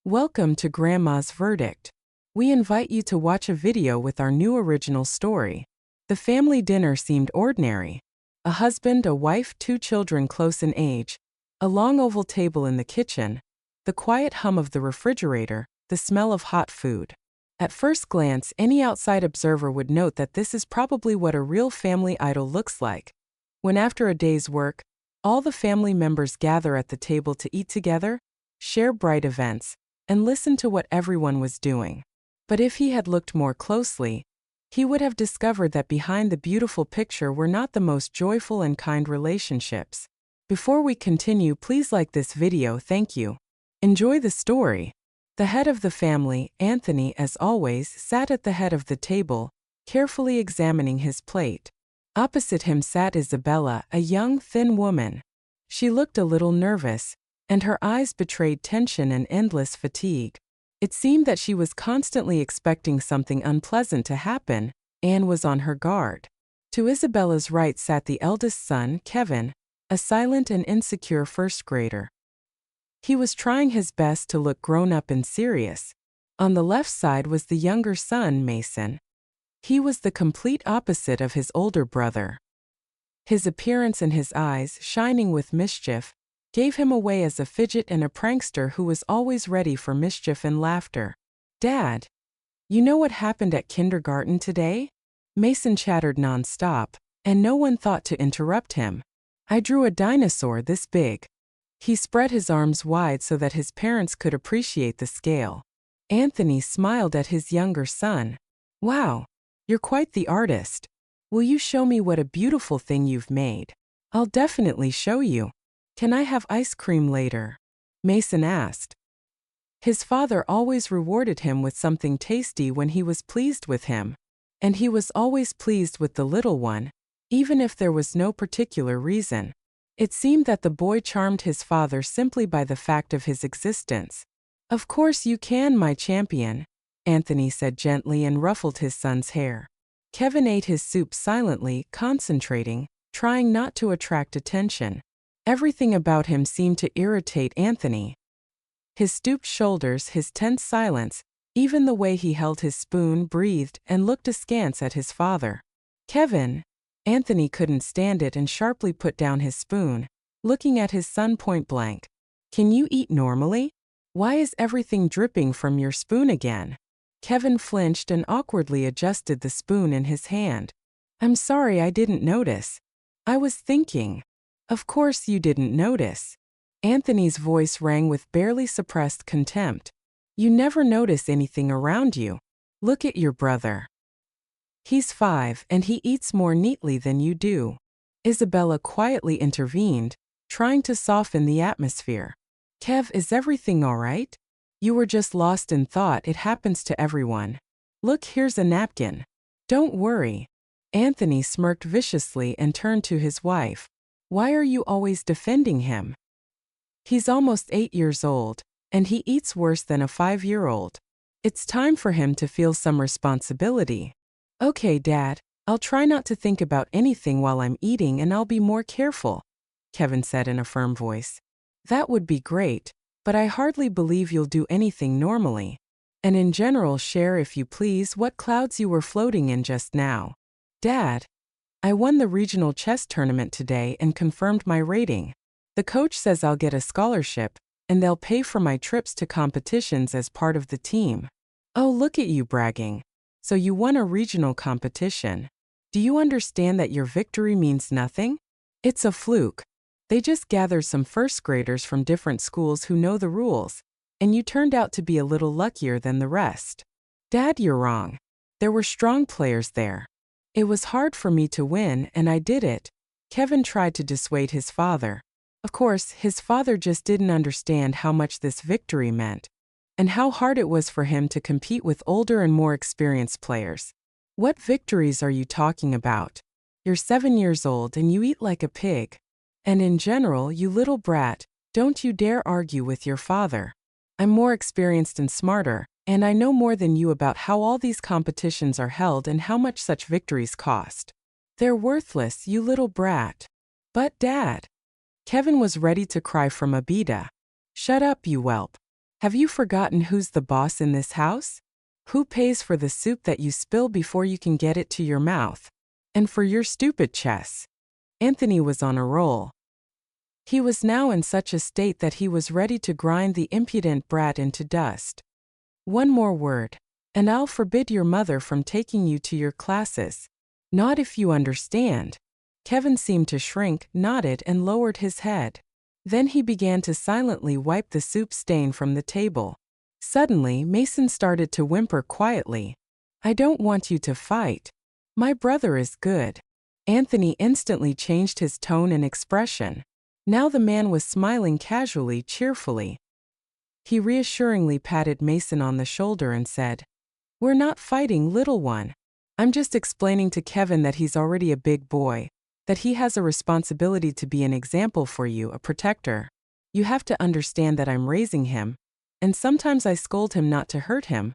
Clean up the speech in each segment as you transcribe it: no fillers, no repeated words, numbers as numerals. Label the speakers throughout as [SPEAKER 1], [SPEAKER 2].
[SPEAKER 1] Welcome to Grandma's Verdict. We invite you to watch a video with our new original story. The family dinner seemed ordinary. A husband, a wife, two children close in age, a long oval table in the kitchen, the quiet hum of the refrigerator, the smell of hot food. At first glance, any outside observer would note that this is probably what a real family idol looks like. When after a day's work, all the family members gather at the table to eat together, share bright events, and listen to what everyone was doing. But if he had looked more closely, he would have discovered that behind the beautiful picture were not the most joyful and kind relationships. Before we continue, please like this video, thank you. Enjoy the story. The head of the family, Anthony, as always, sat at the head of the table, carefully examining his plate. Opposite him sat Isabella, a young, thin woman. She looked a little nervous, and her eyes betrayed tension and endless fatigue. It seemed that she was constantly expecting something unpleasant to happen, and was on her guard. To Isabella's right sat the eldest son, Kevin, a silent and insecure first grader. He was trying his best to look grown-up and serious. On the left side was the younger son, Mason. He was the complete opposite of his older brother. His appearance and his eyes, shining with mischief, gave him away as a fidget and a prankster who was always ready for mischief and laughter. "Dad, you know what happened at kindergarten today?" Mason chattered non-stop, and no one thought to interrupt him. "I drew a dinosaur this big." He spread his arms wide so that his parents could appreciate the scale. Anthony smiled at his younger son. "Wow, you're quite the artist. Will you show me what a beautiful thing you've made?" "I'll definitely show you. Can I have ice cream later?" Mason asked. His father always rewarded him with something tasty when he was pleased with him. And he was always pleased with the little one, even if there was no particular reason. It seemed that the boy charmed his father simply by the fact of his existence. "Of course you can, my champion," Anthony said gently and ruffled his son's hair. Kevin ate his soup silently, concentrating, trying not to attract attention. Everything about him seemed to irritate Anthony. His stooped shoulders, his tense silence, even the way he held his spoon, breathed, and looked askance at his father. "Kevin!" Anthony couldn't stand it and sharply put down his spoon, looking at his son point blank. "Can you eat normally? Why is everything dripping from your spoon again?" Kevin flinched and awkwardly adjusted the spoon in his hand. "I'm sorry, I didn't notice. I was thinking." "Of course you didn't notice." Anthony's voice rang with barely suppressed contempt. "You never notice anything around you. Look at your brother. He's 5 and he eats more neatly than you do." Isabella quietly intervened, trying to soften the atmosphere. "Kev, is everything all right? You were just lost in thought, it happens to everyone. Look, here's a napkin. Don't worry." Anthony smirked viciously and turned to his wife. "Why are you always defending him? He's almost 8 years old, and he eats worse than a 5-year-old. It's time for him to feel some responsibility." "Okay, Dad, I'll try not to think about anything while I'm eating and I'll be more careful," Kevin said in a firm voice. "That would be great, but I hardly believe you'll do anything normally. And in general, share if you please what clouds you were floating in just now." "Dad, I won the regional chess tournament today and confirmed my rating. The coach says I'll get a scholarship, and they'll pay for my trips to competitions as part of the team." "Oh, look at you bragging. So you won a regional competition. Do you understand that your victory means nothing? It's a fluke. They just gathered some first graders from different schools who know the rules, and you turned out to be a little luckier than the rest." "Dad, you're wrong. There were strong players there. It was hard for me to win, and I did it." Kevin tried to dissuade his father. Of course, his father just didn't understand how much this victory meant, and how hard it was for him to compete with older and more experienced players. "What victories are you talking about? You're 7 years old and you eat like a pig. And in general, you little brat, don't you dare argue with your father. I'm more experienced and smarter, and I know more than you about how all these competitions are held and how much such victories cost. They're worthless, you little brat." "But Dad." Kevin was ready to cry from Abida. "Shut up, you whelp. Have you forgotten who's the boss in this house? Who pays for the soup that you spill before you can get it to your mouth? And for your stupid chess. Anthony was on a roll. He was now in such a state that he was ready to grind the impudent brat into dust. One more word, and I'll forbid your mother from taking you to your classes. Not if you understand. Kevin seemed to shrink, nodded, and lowered his head. Then he began to silently wipe the soup stain from the table. Suddenly, Mason started to whimper quietly. I don't want you to fight. My brother is good. Anthony instantly changed his tone and expression. Now the man was smiling casually, cheerfully. He reassuringly patted Mason on the shoulder and said, We're not fighting, little one. I'm just explaining to Kevin that he's already a big boy, that he has a responsibility to be an example for you, a protector. You have to understand that I'm raising him, and sometimes I scold him not to hurt him,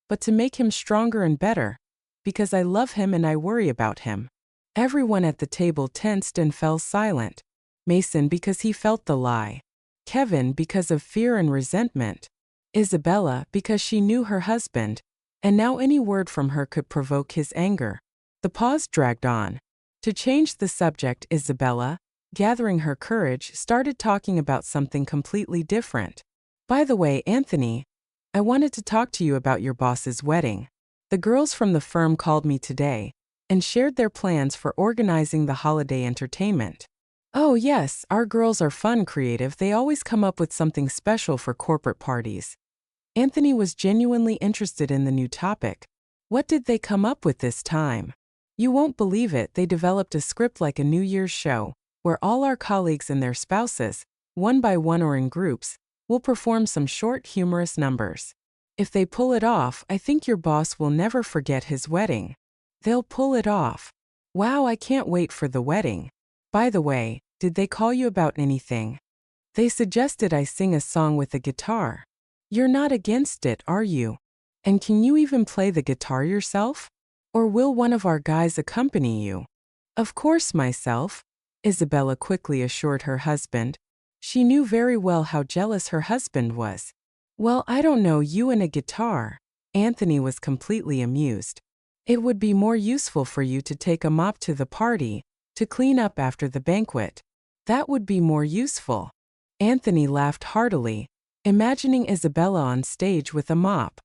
[SPEAKER 1] but to make him stronger and better, because I love him and I worry about him. Everyone at the table tensed and fell silent. Mason because he felt the lie. Kevin because of fear and resentment. Isabella because she knew her husband, and now any word from her could provoke his anger. The pause dragged on. To change the subject, Isabella, gathering her courage, started talking about something completely different. By the way, Anthony, I wanted to talk to you about your boss's wedding. The girls from the firm called me today and shared their plans for organizing the holiday entertainment. Oh yes, our girls are fun, creative. They always come up with something special for corporate parties. Anthony was genuinely interested in the new topic. What did they come up with this time? You won't believe it, they developed a script like a New Year's show, where all our colleagues and their spouses, one by one or in groups, will perform some short humorous numbers. If they pull it off, I think your boss will never forget his wedding. They'll pull it off. Wow, I can't wait for the wedding. By the way, did they call you about anything? They suggested I sing a song with a guitar. You're not against it, are you? And can you even play the guitar yourself? Or will one of our guys accompany you? Of course, myself, Isabella quickly assured her husband. She knew very well how jealous her husband was. Well, I don't know, you and a guitar. Anthony was completely amused. It would be more useful for you to take a mop to the party, to clean up after the banquet. That would be more useful. Anthony laughed heartily, imagining Isabella on stage with a mop.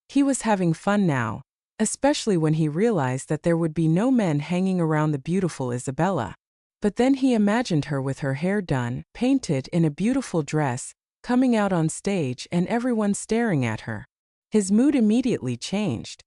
[SPEAKER 1] He was having fun now, especially when he realized that there would be no men hanging around the beautiful Isabella. But then he imagined her with her hair done, painted, in a beautiful dress, coming out on stage and everyone staring at her. His mood immediately changed.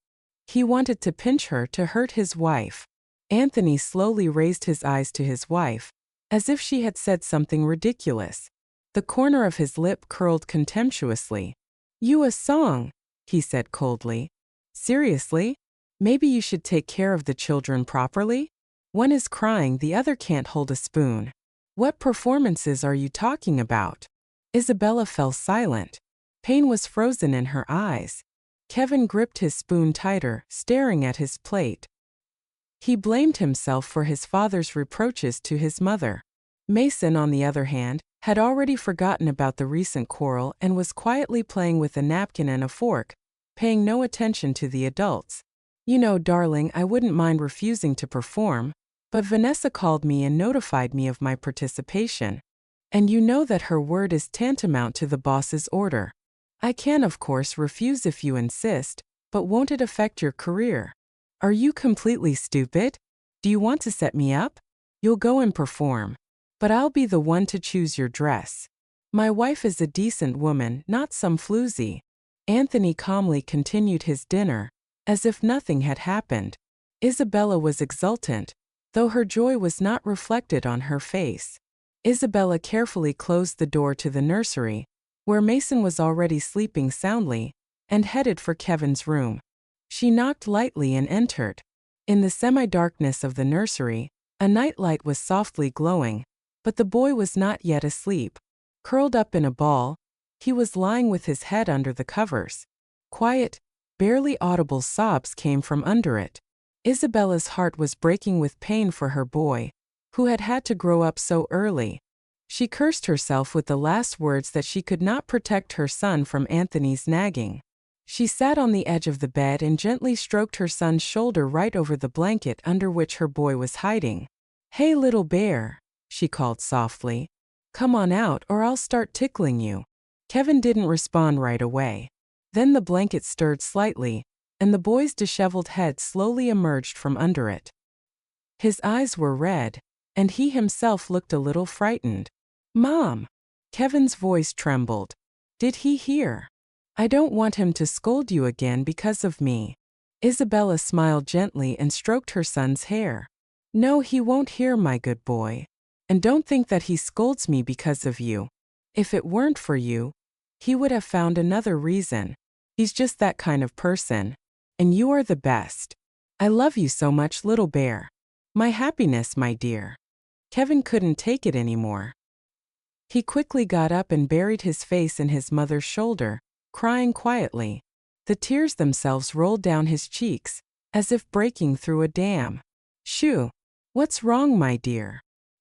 [SPEAKER 1] He wanted to pinch her, to hurt his wife. Anthony slowly raised his eyes to his wife, as if she had said something ridiculous. The corner of his lip curled contemptuously. You a song, he said coldly. Seriously? Maybe you should take care of the children properly? One is crying, the other can't hold a spoon. What performances are you talking about? Isabella fell silent. Pain was frozen in her eyes. Kevin gripped his spoon tighter, staring at his plate. He blamed himself for his father's reproaches to his mother. Mason, on the other hand, had already forgotten about the recent quarrel and was quietly playing with a napkin and a fork, paying no attention to the adults. You know, darling, I wouldn't mind refusing to perform, but Vanessa called me and notified me of my participation. And you know that her word is tantamount to the boss's order. I can, of course, refuse if you insist, but won't it affect your career? Are you completely stupid? Do you want to set me up? You'll go and perform. But I'll be the one to choose your dress. My wife is a decent woman, not some floozy. Anthony calmly continued his dinner, as if nothing had happened. Isabella was exultant, though her joy was not reflected on her face. Isabella carefully closed the door to the nursery, where Mason was already sleeping soundly, and headed for Kevin's room. She knocked lightly and entered. In the semi-darkness of the nursery, a nightlight was softly glowing, but the boy was not yet asleep. Curled up in a ball, he was lying with his head under the covers. Quiet, barely audible sobs came from under it. Isabella's heart was breaking with pain for her boy, who had had to grow up so early. She cursed herself with the last words that she could not protect her son from Anthony's nagging. She sat on the edge of the bed and gently stroked her son's shoulder right over the blanket under which her boy was hiding. "Hey, little bear," she called softly. "Come on out or I'll start tickling you." Kevin didn't respond right away. Then the blanket stirred slightly, and the boy's disheveled head slowly emerged from under it. His eyes were red, and he himself looked a little frightened. "Mom!" Kevin's voice trembled. "Did he hear? I don't want him to scold you again because of me." Isabella smiled gently and stroked her son's hair. "No, he won't hear, my good boy. And don't think that he scolds me because of you. If it weren't for you, he would have found another reason. He's just that kind of person. And you are the best. I love you so much, little bear. My happiness, my dear." Kevin couldn't take it anymore. He quickly got up and buried his face in his mother's shoulder, crying quietly. The tears themselves rolled down his cheeks, as if breaking through a dam. "Shoo! What's wrong, my dear?"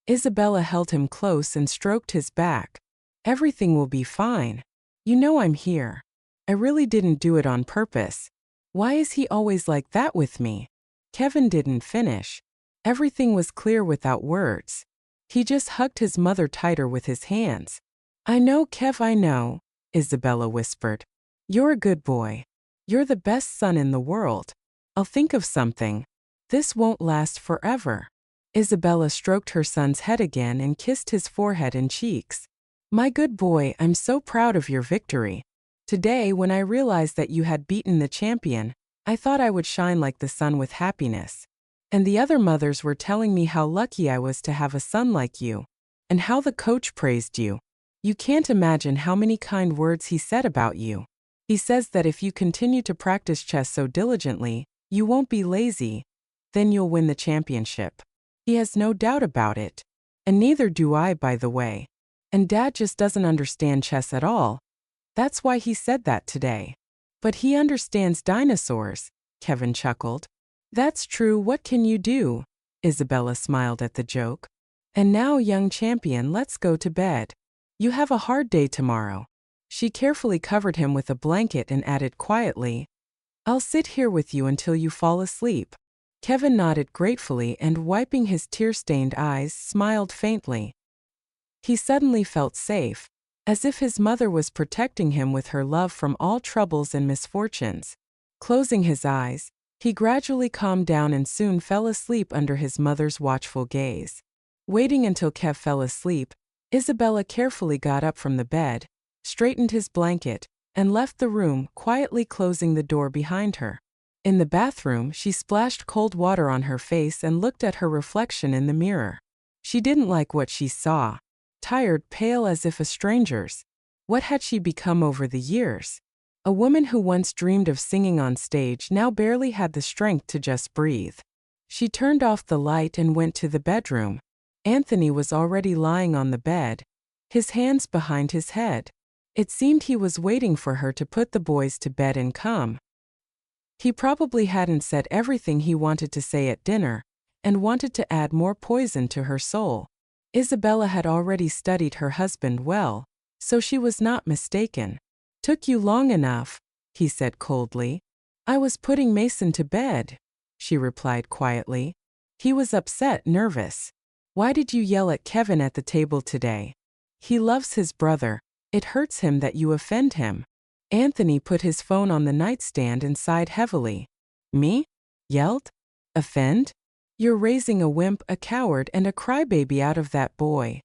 [SPEAKER 1] Isabella held him close and stroked his back. "Everything will be fine. You know I'm here. I really didn't do it on purpose. Why is he always like that with me?" Kevin didn't finish. Everything was clear without words. He just hugged his mother tighter with his hands. "I know, Kev, I know," Isabella whispered. "You're a good boy. You're the best son in the world. I'll think of something. This won't last forever." Isabella stroked her son's head again and kissed his forehead and cheeks. "My good boy, I'm so proud of your victory. Today, when I realized that you had beaten the champion, I thought I would shine like the sun with happiness. And the other mothers were telling me how lucky I was to have a son like you, and how the coach praised you. You can't imagine how many kind words he said about you. He says that if you continue to practice chess so diligently, you won't be lazy, then you'll win the championship. He has no doubt about it. And neither do I, by the way. And Dad just doesn't understand chess at all. That's why he said that today. But he understands dinosaurs," Kevin chuckled. "That's true, what can you do?" Isabella smiled at the joke. "And now, young champion, let's go to bed. You have a hard day tomorrow." She carefully covered him with a blanket and added quietly, "I'll sit here with you until you fall asleep." Kevin nodded gratefully and, wiping his tear-stained eyes, smiled faintly. He suddenly felt safe, as if his mother was protecting him with her love from all troubles and misfortunes. Closing his eyes, he gradually calmed down and soon fell asleep under his mother's watchful gaze. Waiting until Kev fell asleep, Isabella carefully got up from the bed, straightened his blanket, and left the room, quietly closing the door behind her. In the bathroom, she splashed cold water on her face and looked at her reflection in the mirror. She didn't like what she saw. Tired, pale as if a stranger's. What had she become over the years? A woman who once dreamed of singing on stage now barely had the strength to just breathe. She turned off the light and went to the bedroom. Anthony was already lying on the bed, his hands behind his head. It seemed he was waiting for her to put the boys to bed and come. He probably hadn't said everything he wanted to say at dinner, and wanted to add more poison to her soul. Isabella had already studied her husband well, so she was not mistaken. "Took you long enough," he said coldly. "I was putting Mason to bed," she replied quietly. He was upset, nervous. "Why did you yell at Kevin at the table today? He loves his brother. It hurts him that you offend him." Anthony put his phone on the nightstand and sighed heavily. "Me? Yelled? Offend? You're raising a wimp, a coward, and a crybaby out of that boy,"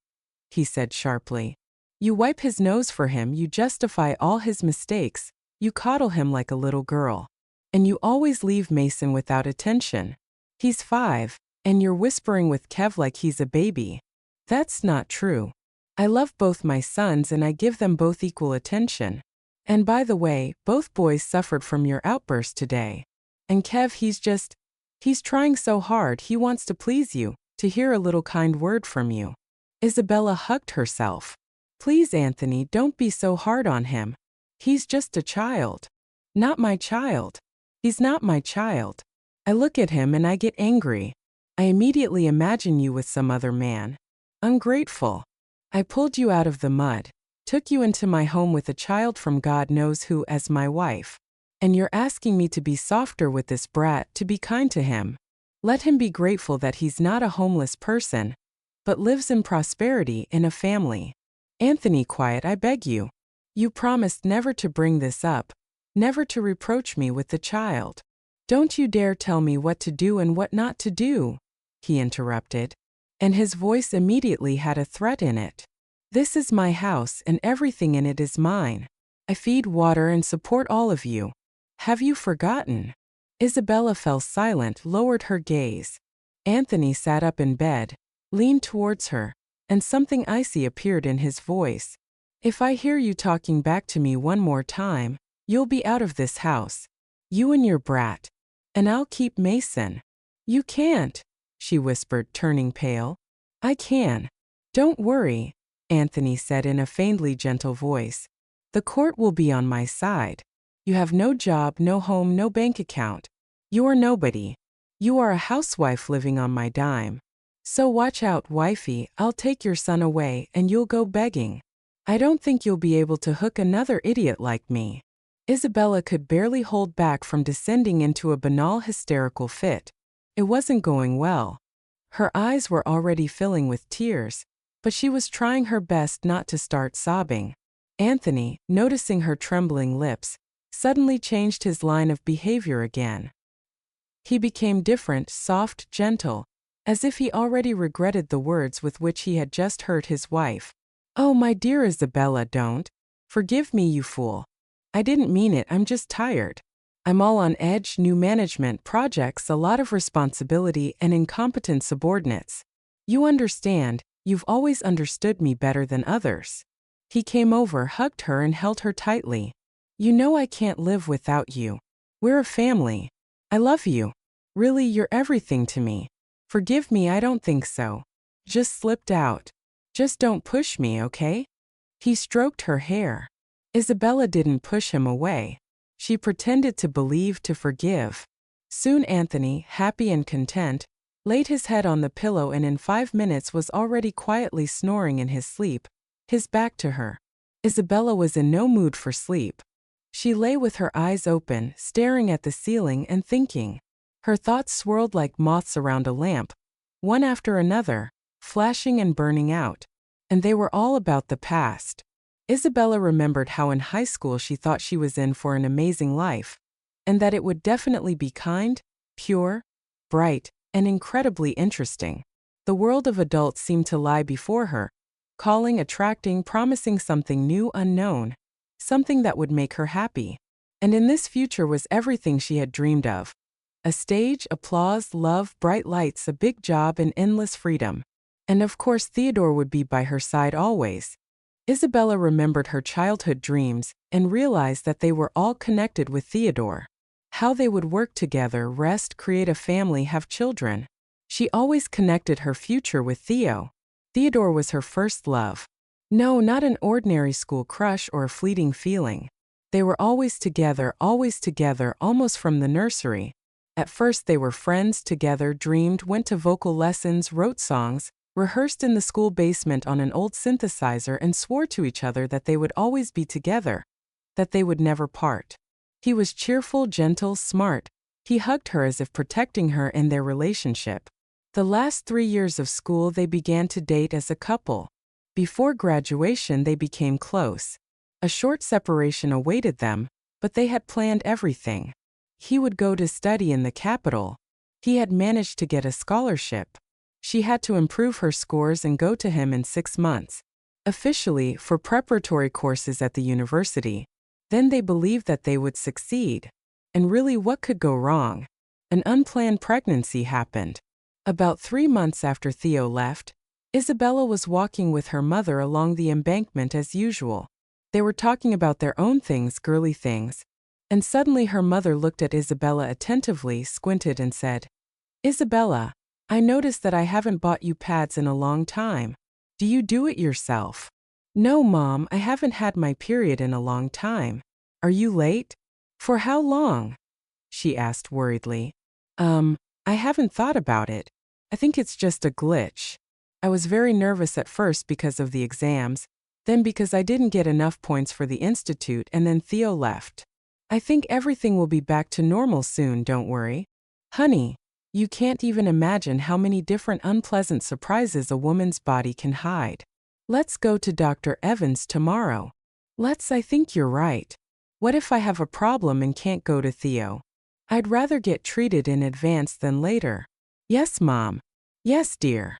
[SPEAKER 1] he said sharply. "You wipe his nose for him, you justify all his mistakes, you coddle him like a little girl. And you always leave Mason without attention. He's 5, and you're whispering with Kev like he's a baby. That's not true. I love both my sons and I give them both equal attention. And by the way, both boys suffered from your outburst today. And Kev, he's trying so hard, he wants to please you, to hear a little kind word from you." Isabella hugged herself. "Please, Anthony, don't be so hard on him. He's just a child." "Not my child. He's not my child. I look at him and I get angry. I immediately imagine you with some other man. Ungrateful." I pulled you out of the mud, took you into my home with a child from God knows who as my wife. And you're asking me to be softer with this brat, to be kind to him. Let him be grateful that he's not a homeless person, but lives in prosperity in a family. Anthony, quiet, I beg you. You promised never to bring this up, never to reproach me with the child. Don't you dare tell me what to do and what not to do, he interrupted, and his voice immediately had a threat in it. This is my house and everything in it is mine. I feed, water, and support all of you. Have you forgotten? Isabella fell silent, lowered her gaze. Anthony sat up in bed, leaned towards her, and something icy appeared in his voice. If I hear you talking back to me one more time, you'll be out of this house. You and your brat. And I'll keep Mason. You can't, she whispered, turning pale. I can. Don't worry, Anthony said in a faintly gentle voice. The court will be on my side. You have no job, no home, no bank account. You are nobody. You are a housewife living on my dime. So watch out, wifey, I'll take your son away and you'll go begging. I don't think you'll be able to hook another idiot like me. Isabella could barely hold back from descending into a banal hysterical fit. It wasn't going well. Her eyes were already filling with tears, but she was trying her best not to start sobbing. Anthony, noticing her trembling lips, suddenly changed his line of behavior again. He became different, soft, gentle, as if he already regretted the words with which he had just hurt his wife. Oh, my dear Isabella, don't. Forgive me, you fool. I didn't mean it, I'm just tired. I'm all on edge, new management, projects, a lot of responsibility, and incompetent subordinates. You understand, you've always understood me better than others. He came over, hugged her, and held her tightly. You know I can't live without you. We're a family. I love you. Really, you're everything to me. Forgive me, I don't think so. Just slipped out. Just don't push me, okay? He stroked her hair. Isabella didn't push him away. She pretended to believe, to forgive. Soon Anthony, happy and content, laid his head on the pillow and in 5 minutes was already quietly snoring in his sleep, his back to her. Isabella was in no mood for sleep. She lay with her eyes open, staring at the ceiling and thinking. Her thoughts swirled like moths around a lamp, one after another, flashing and burning out. And they were all about the past. Isabella remembered how in high school she thought she was in for an amazing life, and that it would definitely be kind, pure, bright, and incredibly interesting. The world of adults seemed to lie before her, calling, attracting, promising something new, unknown, something that would make her happy. And in this future was everything she had dreamed of. A stage, applause, love, bright lights, a big job, and endless freedom. And of course Theodore would be by her side always. Isabella remembered her childhood dreams and realized that they were all connected with Theodore. How they would work together, rest, create a family, have children. She always connected her future with Theo. Theodore was her first love. No, not an ordinary school crush or a fleeting feeling. They were always together, almost from the nursery. At first they were friends, together, dreamed, went to vocal lessons, wrote songs, rehearsed in the school basement on an old synthesizer and swore to each other that they would always be together, that they would never part. He was cheerful, gentle, smart. He hugged her as if protecting her in their relationship. The last 3 years of school they began to date as a couple. Before graduation they became close. A short separation awaited them, but they had planned everything. He would go to study in the capital. He had managed to get a scholarship. She had to improve her scores and go to him in 6 months. Officially, for preparatory courses at the university. Then they believed that they would succeed. And really, what could go wrong? An unplanned pregnancy happened. About 3 months after Theo left, Isabella was walking with her mother along the embankment as usual. They were talking about their own things, girly things. And suddenly her mother looked at Isabella attentively, squinted and said, "Isabella, I noticed that I haven't bought you pads in a long time. Do you do it yourself?" "No, Mom, I haven't had my period in a long time." "Are you late?" "For how long?" she asked worriedly. I haven't thought about it. I think it's just a glitch." I was very nervous at first because of the exams, then because I didn't get enough points for the institute, and then Theo left. I think everything will be back to normal soon, don't worry. Honey, you can't even imagine how many different unpleasant surprises a woman's body can hide. Let's go to Dr. Evans tomorrow. I think you're right. What if I have a problem and can't go to Theo? I'd rather get treated in advance than later. Yes, Mom. Yes, dear.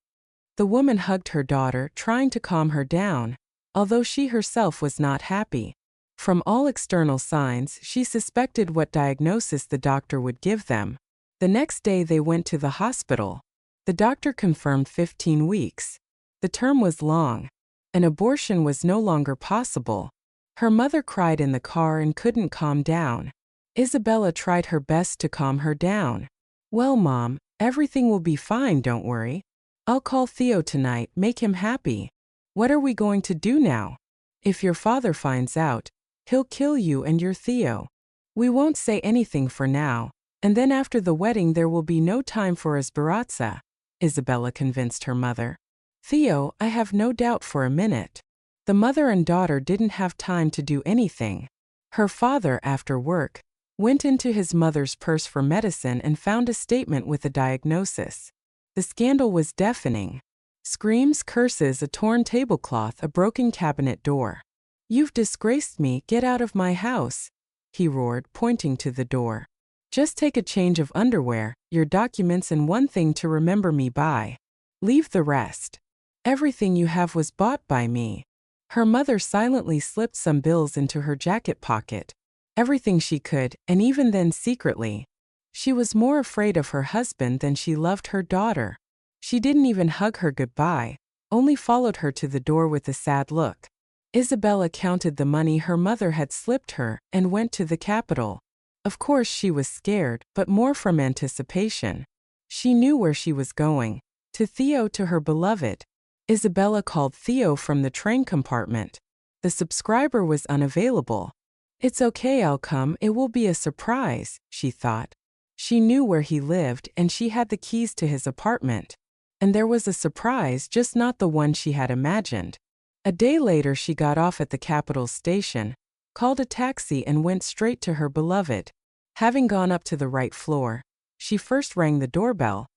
[SPEAKER 1] The woman hugged her daughter, trying to calm her down, although she herself was not happy. From all external signs, she suspected what diagnosis the doctor would give them. The next day they went to the hospital. The doctor confirmed 15 weeks. The term was long. An abortion was no longer possible. Her mother cried in the car and couldn't calm down. Isabella tried her best to calm her down. Well, Mom, everything will be fine, don't worry. I'll call Theo tonight, make him happy. What are we going to do now? If your father finds out, he'll kill you and your Theo. We won't say anything for now, and then after the wedding there will be no time for sbirrazza, Isabella convinced her mother. Theo, I have no doubt for a minute. The mother and daughter didn't have time to do anything. Her father, after work, went into his mother's purse for medicine and found a statement with a diagnosis. The scandal was deafening. Screams, curses, a torn tablecloth, a broken cabinet door. You've disgraced me, get out of my house, he roared, pointing to the door. Just take a change of underwear, your documents, and one thing to remember me by. Leave the rest. Everything you have was bought by me. Her mother silently slipped some bills into her jacket pocket. Everything she could, and even then secretly. She was more afraid of her husband than she loved her daughter. She didn't even hug her goodbye, only followed her to the door with a sad look. Isabella counted the money her mother had slipped her and went to the Capitol. Of course she was scared, but more from anticipation. She knew where she was going. To Theo, to her beloved. Isabella called Theo from the train compartment. The subscriber was unavailable. It's okay, I'll come, it will be a surprise, she thought. She knew where he lived and she had the keys to his apartment. And there was a surprise, just not the one she had imagined. A day later she got off at the Capitol station, called a taxi and went straight to her beloved. Having gone up to the right floor, she first rang the doorbell.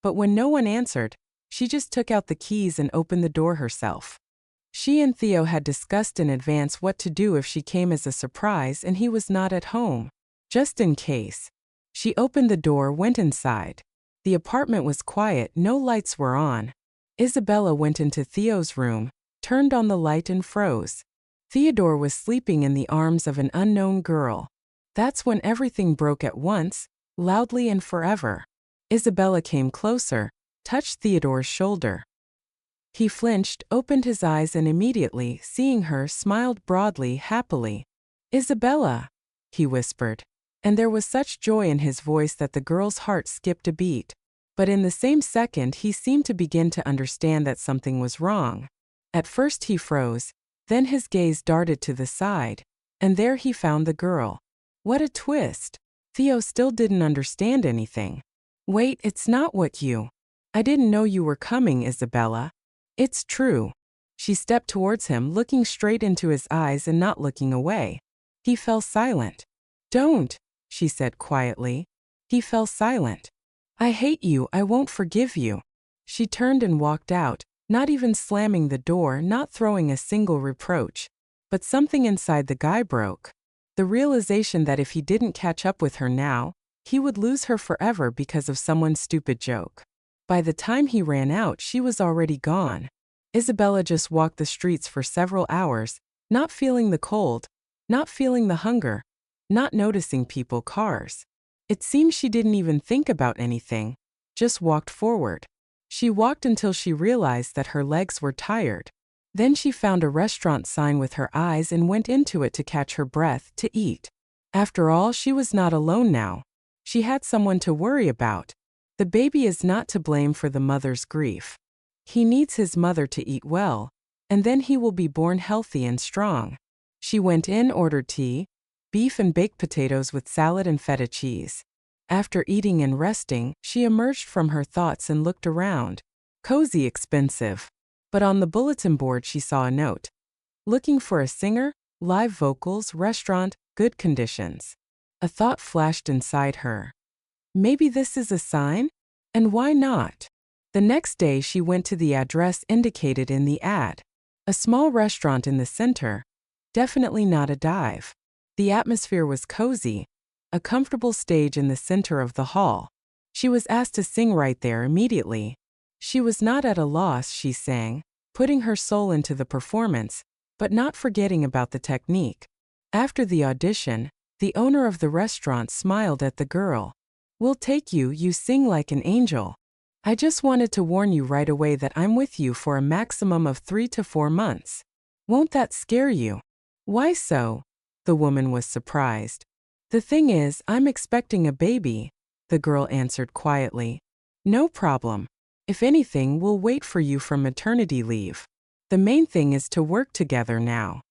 [SPEAKER 1] But when no one answered, she just took out the keys and opened the door herself. She and Theo had discussed in advance what to do if she came as a surprise and he was not at home. Just in case. She opened the door, went inside. The apartment was quiet, no lights were on. Isabella went into Theo's room, turned on the light and froze. Theodore was sleeping in the arms of an unknown girl. That's when everything broke at once, loudly and forever. Isabella came closer, touched Theodore's shoulder. He flinched, opened his eyes and immediately, seeing her, smiled broadly, happily. Isabella, he whispered. And there was such joy in his voice that the girl's heart skipped a beat. But in the same second he seemed to begin to understand that something was wrong. At first he froze, then his gaze darted to the side, and there he found the girl. What a twist! Theo still didn't understand anything. Wait, it's not what you... I didn't know you were coming, Isabella. It's true. She stepped towards him, looking straight into his eyes and not looking away. He fell silent. Don't, she said quietly. He fell silent. I hate you, I won't forgive you. She turned and walked out, not even slamming the door, not throwing a single reproach. But something inside the guy broke. The realization that if he didn't catch up with her now, he would lose her forever because of someone's stupid joke. By the time he ran out, she was already gone. Isabella just walked the streets for several hours, not feeling the cold, not feeling the hunger, not noticing people, cars. It seemed she didn't even think about anything, just walked forward. She walked until she realized that her legs were tired. Then she found a restaurant sign with her eyes and went into it to catch her breath, to eat. After all, she was not alone now. She had someone to worry about. The baby is not to blame for the mother's grief. He needs his mother to eat well, and then he will be born healthy and strong. She went in, ordered tea, beef and baked potatoes with salad and feta cheese. After eating and resting, she emerged from her thoughts and looked around. Cozy, expensive. But on the bulletin board she saw a note. Looking for a singer, live vocals, restaurant, good conditions. A thought flashed inside her. Maybe this is a sign? And why not? The next day she went to the address indicated in the ad. A small restaurant in the center. Definitely not a dive. The atmosphere was cozy. A comfortable stage in the center of the hall. She was asked to sing right there immediately. She was not at a loss, she sang, putting her soul into the performance, but not forgetting about the technique. After the audition, the owner of the restaurant smiled at the girl. "We'll take you, you sing like an angel. I just wanted to warn you right away that I'm with you for a maximum of 3 to 4 months. Won't that scare you?" "Why so?" The woman was surprised. "The thing is, I'm expecting a baby," the girl answered quietly. "No problem. If anything, we'll wait for you from maternity leave. The main thing is to work together now."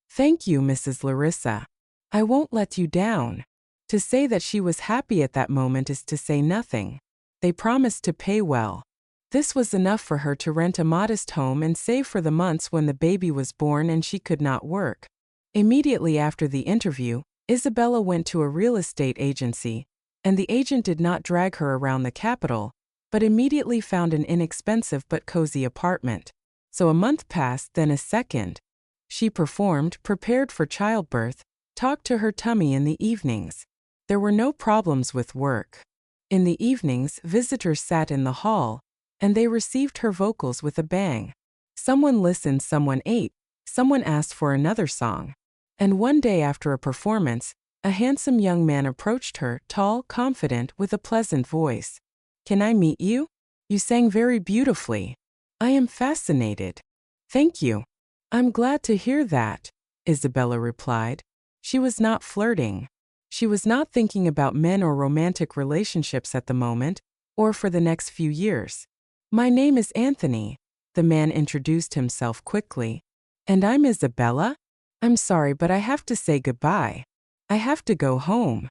[SPEAKER 1] "Thank you, Mrs. Larissa. I won't let you down." To say that she was happy at that moment is to say nothing. They promised to pay well. This was enough for her to rent a modest home and save for the months when the baby was born and she could not work. Immediately after the interview, Isabella went to a real estate agency, and the agent did not drag her around the capital, but immediately found an inexpensive but cozy apartment. So a month passed, then a second. She performed, prepared for childbirth, talked to her tummy in the evenings. There were no problems with work. In the evenings, visitors sat in the hall, and they received her vocals with a bang. Someone listened, someone ate, someone asked for another song. And one day after a performance, a handsome young man approached her, tall, confident, with a pleasant voice. "Can I meet you? You sang very beautifully. I am fascinated." "Thank you. I'm glad to hear that," Isabella replied. She was not flirting. She was not thinking about men or romantic relationships at the moment, or for the next few years. "My name is Anthony," the man introduced himself quickly. "And I'm Isabella? I'm sorry, but I have to say goodbye. I have to go home."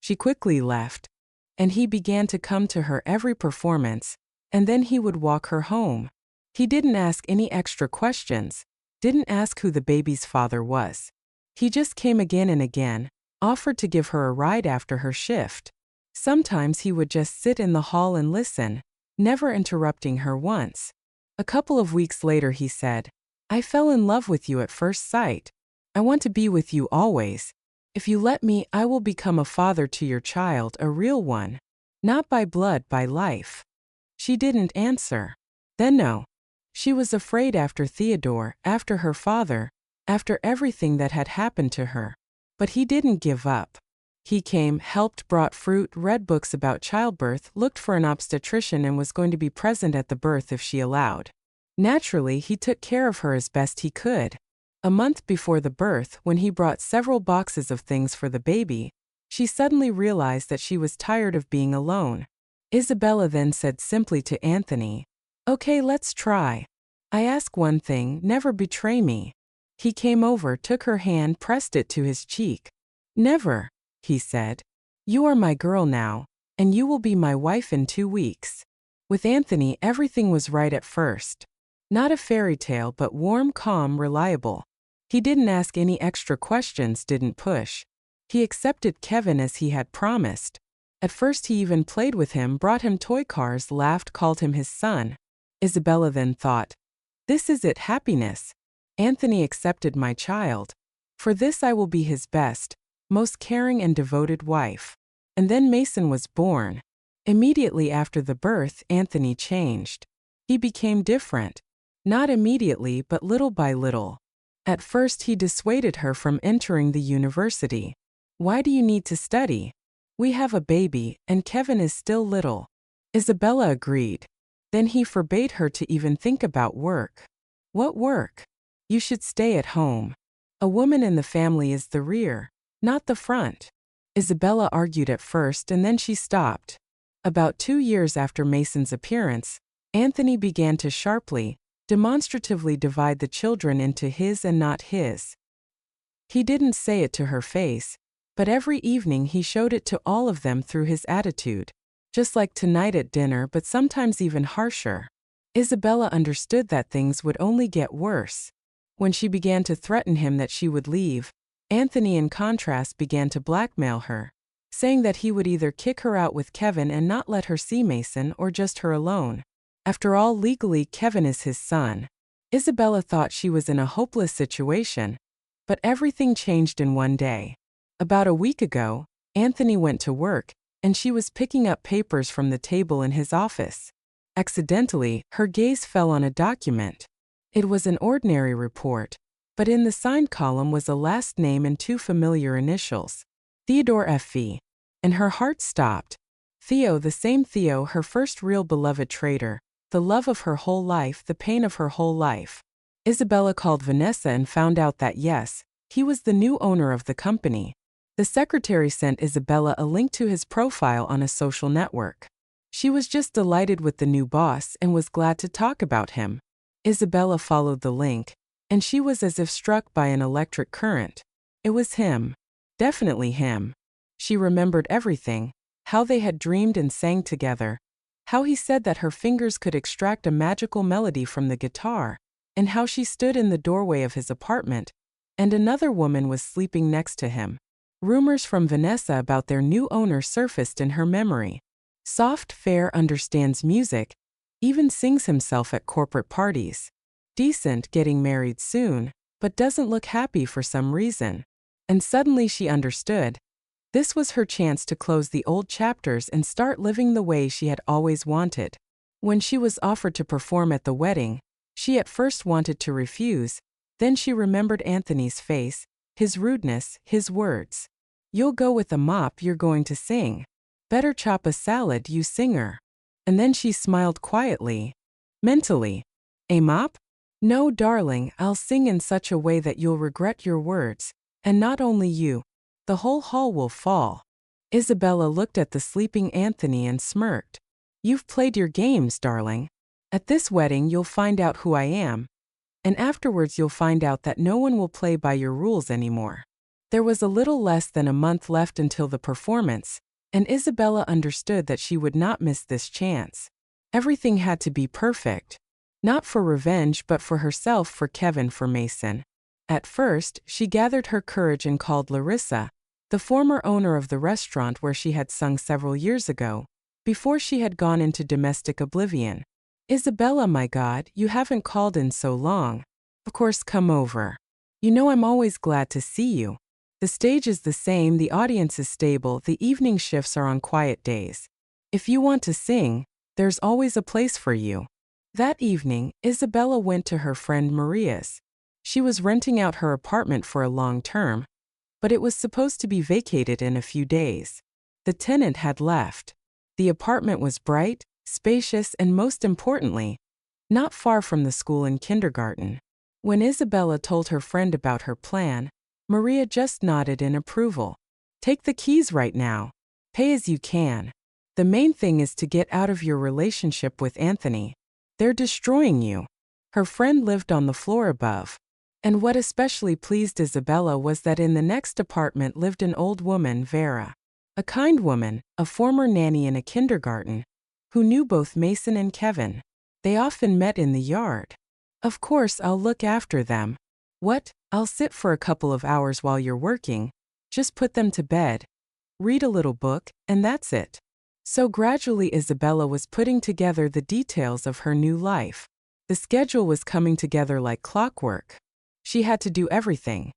[SPEAKER 1] She quickly left, and he began to come to her every performance, and then he would walk her home. He didn't ask any extra questions, didn't ask who the baby's father was. He just came again and again, offered to give her a ride after her shift. Sometimes he would just sit in the hall and listen, never interrupting her once. A couple of weeks later he said, "I fell in love with you at first sight. I want to be with you always. If you let me, I will become a father to your child, a real one. Not by blood, by life." She didn't answer. Then no. She was afraid after Theodore, after her father, after everything that had happened to her. But he didn't give up. He came, helped, brought fruit, read books about childbirth, looked for an obstetrician, and was going to be present at the birth if she allowed. Naturally, he took care of her as best he could. A month before the birth, when he brought several boxes of things for the baby, she suddenly realized that she was tired of being alone. Isabella then said simply to Anthony, "Okay, let's try. I ask one thing, never betray me." He came over, took her hand, pressed it to his cheek. "Never," he said. "You are my girl now, and you will be my wife in 2 weeks." With Anthony, everything was right at first. Not a fairy tale, but warm, calm, reliable. He didn't ask any extra questions, didn't push. He accepted Kevin as he had promised. At first he even played with him, brought him toy cars, laughed, called him his son. Isabella then thought, "This is it, happiness. Anthony accepted my child. For this I will be his best, most caring and devoted wife." And then Mason was born. Immediately after the birth, Anthony changed. He became different. Not immediately, but little by little. At first he dissuaded her from entering the university. "Why do you need to study? We have a baby, and Kevin is still little." Isabella agreed. Then he forbade her to even think about work. "What work? You should stay at home. A woman in the family is the rear, not the front." Isabella argued at first, and then she stopped. About 2 years after Mason's appearance, Anthony began to sharply, demonstratively divide the children into his and not his. He didn't say it to her face, but every evening he showed it to all of them through his attitude. Just like tonight at dinner, but sometimes even harsher. Isabella understood that things would only get worse. When she began to threaten him that she would leave, Anthony in contrast began to blackmail her, saying that he would either kick her out with Kevin and not let her see Mason or just her alone. After all, legally Kevin is his son. Isabella thought she was in a hopeless situation, but everything changed in one day. About a week ago, Anthony went to work, and she was picking up papers from the table in his office. Accidentally, her gaze fell on a document. It was an ordinary report, but in the signed column was a last name and two familiar initials, Theodore F.V., and her heart stopped. Theo, the same Theo, her first real beloved traitor, the love of her whole life, the pain of her whole life. Isabella called Vanessa and found out that yes, he was the new owner of the company. The secretary sent Isabella a link to his profile on a social network. She was just delighted with the new boss and was glad to talk about him. Isabella followed the link, and she was as if struck by an electric current. It was him. Definitely him. She remembered everything, how they had dreamed and sang together, how he said that her fingers could extract a magical melody from the guitar, and how she stood in the doorway of his apartment, and another woman was sleeping next to him. Rumors from Vanessa about their new owner surfaced in her memory. Soft, fair, understands music, even sings himself at corporate parties. Decent, getting married soon, but doesn't look happy for some reason. And suddenly she understood. This was her chance to close the old chapters and start living the way she had always wanted. When she was offered to perform at the wedding, she at first wanted to refuse, then she remembered Anthony's face, his rudeness, his words. "You'll go with a mop, you're going to sing. Better chop a salad, you singer." And then she smiled quietly. Mentally. "A mop? No, darling, I'll sing in such a way that you'll regret your words, and not only you. The whole hall will fall." Isabella looked at the sleeping Anthony and smirked. "You've played your games, darling. At this wedding you'll find out who I am. And afterwards you'll find out that no one will play by your rules anymore." There was a little less than a month left until the performance, and Isabella understood that she would not miss this chance. Everything had to be perfect. Not for revenge, but for herself, for Kevin, for Mason. At first, she gathered her courage and called Larissa, the former owner of the restaurant where she had sung several years ago, before she had gone into domestic oblivion. "Isabella, my God, you haven't called in so long. Of course, come over. You know I'm always glad to see you. The stage is the same, the audience is stable, the evening shifts are on quiet days. If you want to sing, there's always a place for you." That evening, Isabella went to her friend Maria's. She was renting out her apartment for a long term, but it was supposed to be vacated in a few days. The tenant had left. The apartment was bright, spacious, and most importantly, not far from the school and kindergarten. When Isabella told her friend about her plan, Maria just nodded in approval. "Take the keys right now. Pay as you can. The main thing is to get out of your relationship with Anthony. They're destroying you." Her friend lived on the floor above. And what especially pleased Isabella was that in the next apartment lived an old woman, Vera. A kind woman, a former nanny in a kindergarten, who knew both Mason and Kevin. They often met in the yard. "Of course, I'll look after them. What? I'll sit for a couple of hours while you're working. Just put them to bed. Read a little book, and that's it." So gradually Isabella was putting together the details of her new life. The schedule was coming together like clockwork. She had to do everything.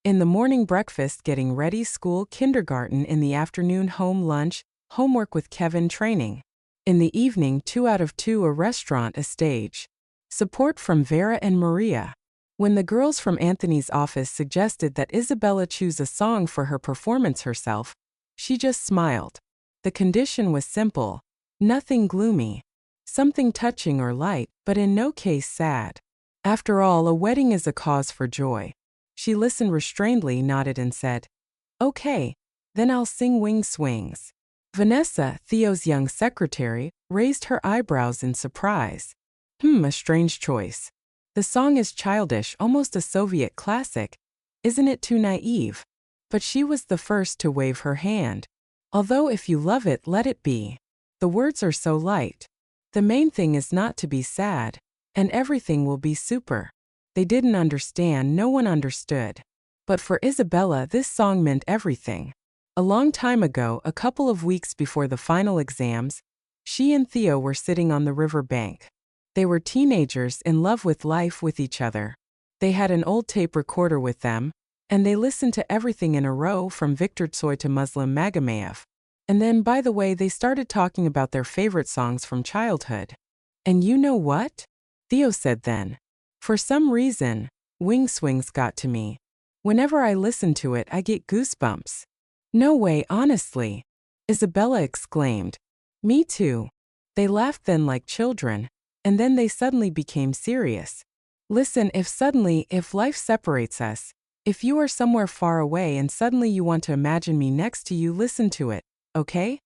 [SPEAKER 1] In the morning, breakfast, getting ready, school, kindergarten; in the afternoon, home, lunch, homework with Kevin, training. In the evening, 2 out of 2, a restaurant, a stage. Support from Vera and Maria. When the girls from Anthony's office suggested that Isabella choose a song for her performance herself, she just smiled. The condition was simple, nothing gloomy. Something touching or light, but in no case sad. After all, a wedding is a cause for joy. She listened restrainedly, nodded and said, "Okay, then I'll sing Wing Swings." Vanessa, Theo's young secretary, raised her eyebrows in surprise. A strange choice. The song is childish, almost a Soviet classic. Isn't it too naive? But she was the first to wave her hand. "Although if you love it, let it be. The words are so light." The main thing is not to be sad, and everything will be super. They didn't understand, no one understood. But for Isabella, this song meant everything. A long time ago, a couple of weeks before the final exams, she and Theo were sitting on the river bank. They were teenagers in love with life, with each other. They had an old tape recorder with them, and they listened to everything in a row from Victor Tsoi to Muslim Magamayev. And then, by the way, they started talking about their favorite songs from childhood. And you know what? Theo said then. For some reason, Wing Swings got to me. Whenever I listen to it, I get goosebumps. No way, honestly. Isabella exclaimed. Me too. They laughed then like children, and then they suddenly became serious. Listen, if life separates us, if you are somewhere far away and suddenly you want to imagine me next to you, listen to it, okay?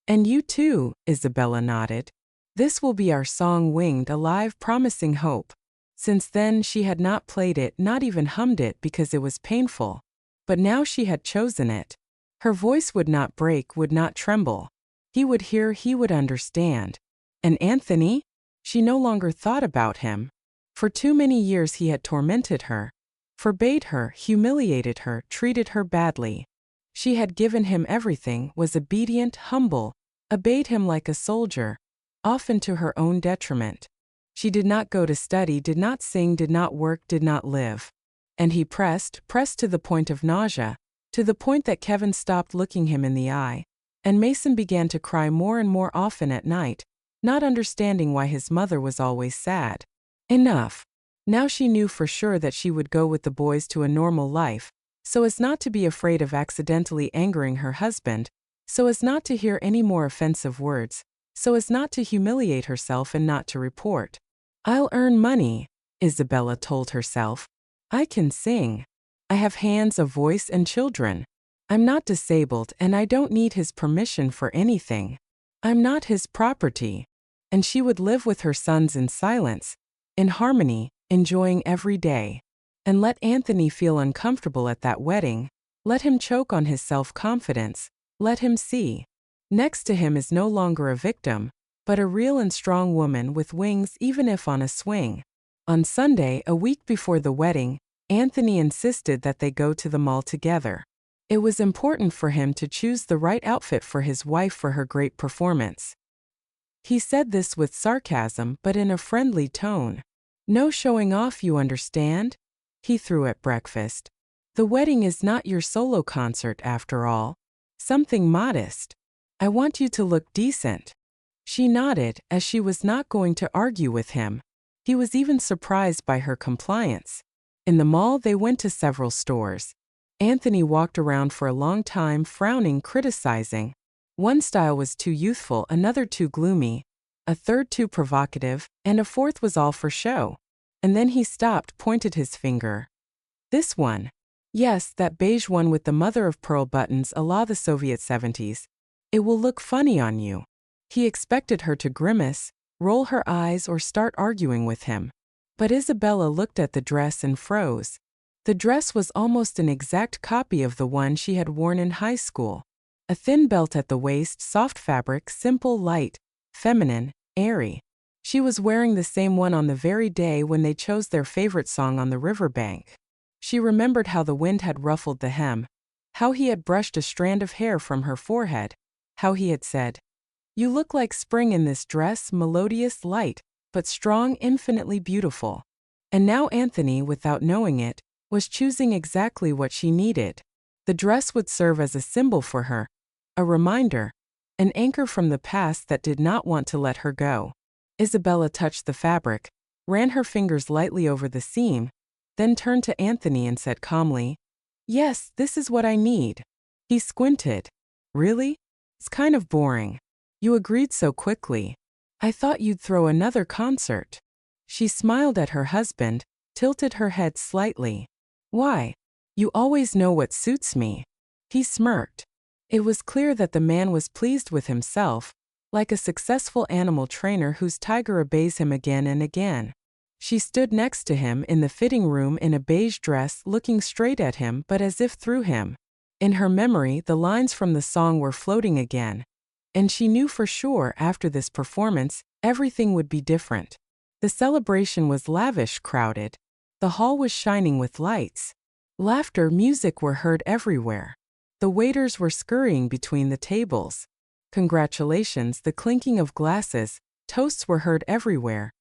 [SPEAKER 1] And you too, Isabella nodded. This will be our song, Winged Alive, promising hope. Since then she had not played it, not even hummed it, because it was painful. But now she had chosen it. Her voice would not break, would not tremble. He would hear, he would understand. And Anthony? She no longer thought about him. For too many years he had tormented her, forbade her, humiliated her, treated her badly. She had given him everything, was obedient, humble, obeyed him like a soldier, often to her own detriment. She did not go to study, did not sing, did not work, did not live. And he pressed to the point of nausea, to the point that Kevin stopped looking him in the eye, and Mason began to cry more and more often at night, not understanding why his mother was always sad. Enough. Now she knew for sure that she would go with the boys to a normal life, so as not to be afraid of accidentally angering her husband, so as not to hear any more offensive words, so as not to humiliate herself and not to report. I'll earn money, Isabella told herself. I can sing. I have hands, a voice, and children. I'm not disabled and I don't need his permission for anything. I'm not his property. And she would live with her sons in silence, in harmony, enjoying every day. And let Anthony feel uncomfortable at that wedding. Let him choke on his self-confidence. Let him see. Next to him is no longer a victim, but a real and strong woman with wings, even if on a swing. On Sunday, a week before the wedding, Anthony insisted that they go to the mall together. It was important for him to choose the right outfit for his wife for her great performance. He said this with sarcasm but in a friendly tone. No showing off, you understand? He threw at breakfast. The wedding is not your solo concert after all. Something modest. I want you to look decent. She nodded, as she was not going to argue with him. He was even surprised by her compliance. In the mall they went to several stores. Anthony walked around for a long time, frowning, criticizing. One style was too youthful, another too gloomy, a third too provocative, and a fourth was all for show. And then he stopped, pointed his finger. This one. Yes, that beige one with the mother-of-pearl buttons a la the Soviet 70s. It will look funny on you. He expected her to grimace, roll her eyes, or start arguing with him. But Isabella looked at the dress and froze. The dress was almost an exact copy of the one she had worn in high school. A thin belt at the waist, soft fabric, simple, light, feminine, airy. She was wearing the same one on the very day when they chose their favorite song on the riverbank. She remembered how the wind had ruffled the hem, how he had brushed a strand of hair from her forehead, how he had said, "You look like spring in this dress, melodious, light, but strong, infinitely beautiful." And now Anthony, without knowing it, was choosing exactly what she needed. The dress would serve as a symbol for her, a reminder, an anchor from the past that did not want to let her go. Isabella touched the fabric, ran her fingers lightly over the seam, then turned to Anthony and said calmly, "Yes, this is what I need." He squinted. "Really? It's kind of boring. You agreed so quickly. I thought you'd throw another concert." She smiled at her husband, tilted her head slightly. "Why? You always know what suits me." He smirked. It was clear that the man was pleased with himself, like a successful animal trainer whose tiger obeys him again and again. She stood next to him in the fitting room in a beige dress, looking straight at him but as if through him. In her memory, the lines from the song were floating again. And she knew for sure after this performance, Everything would be different. The celebration was lavish, crowded. The hall was shining with lights. Laughter, music were heard everywhere. The waiters were scurrying between the tables. Congratulations, the clinking of glasses, toasts were heard everywhere.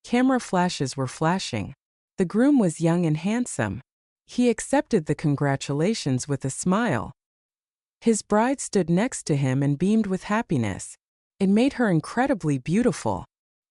[SPEAKER 1] Camera flashes were flashing. The groom was young and handsome. He accepted the congratulations with a smile. His bride stood next to him and beamed with happiness. It made her incredibly beautiful.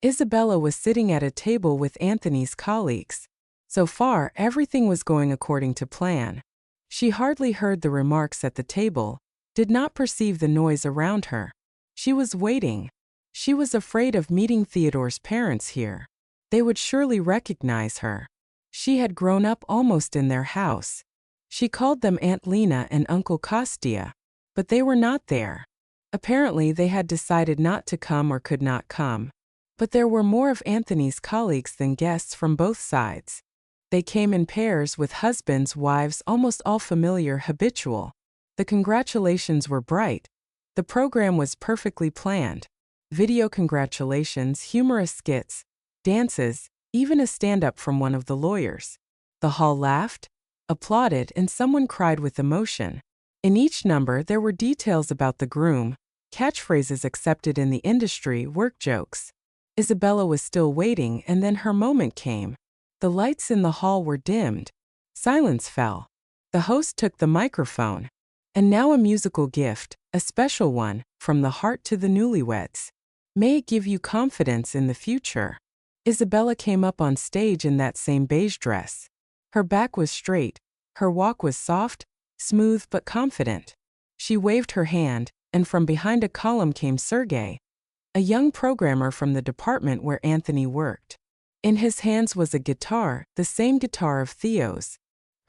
[SPEAKER 1] Isabella was sitting at a table with Anthony's colleagues. So far, everything was going according to plan. She hardly heard the remarks at the table, did not perceive the noise around her. She was waiting. She was afraid of meeting Theodore's parents here. They would surely recognize her. She had grown up almost in their house. She called them Aunt Lena and Uncle Kostya, but they were not there. Apparently they had decided not to come or could not come. But there were more of Anthony's colleagues than guests from both sides. They came in pairs with husbands, wives, almost all familiar, habitual. The congratulations were bright. The program was perfectly planned. Video congratulations, humorous skits, dances, even a stand-up from one of the lawyers. The hall laughed, applauded, and someone cried with emotion. In each number there were details about the groom, catchphrases accepted in the industry, work jokes. Isabella was still waiting, and then her moment came. The lights in the hall were dimmed. Silence fell. The host took the microphone. And now a musical gift, a special one, from the heart to the newlyweds. May it give you confidence in the future. Isabella came up on stage in that same beige dress. Her back was straight. Her walk was soft, smooth but confident. She waved her hand, and from behind a column came Sergei, a young programmer from the department where Anthony worked. In his hands was a guitar, the same guitar of Theo's.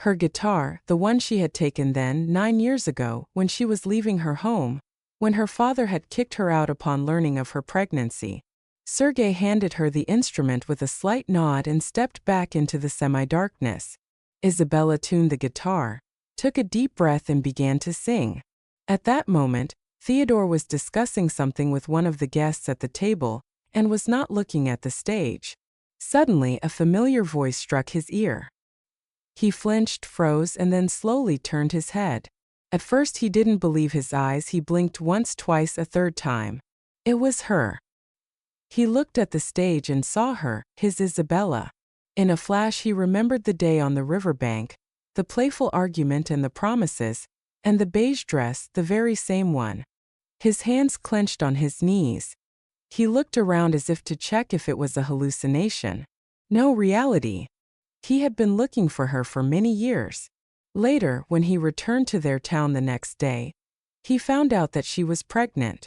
[SPEAKER 1] Her guitar, the one she had taken then 9 years ago, when she was leaving her home, when her father had kicked her out upon learning of her pregnancy. Sergei handed her the instrument with a slight nod and stepped back into the semi-darkness. Isabella tuned the guitar, took a deep breath and began to sing. At that moment, Theodore was discussing something with one of the guests at the table and was not looking at the stage. Suddenly, a familiar voice struck his ear. He flinched, froze, and then slowly turned his head. At first he didn't believe his eyes. He blinked once, twice, a third time. It was her. He looked at the stage and saw her, his Isabella. In a flash he remembered the day on the riverbank, the playful argument and the promises, and the beige dress, the very same one. His hands clenched on his knees. He looked around as if to check if it was a hallucination. No, reality. He had been looking for her for many years. Later, when he returned to their town the next day, he found out that she was pregnant.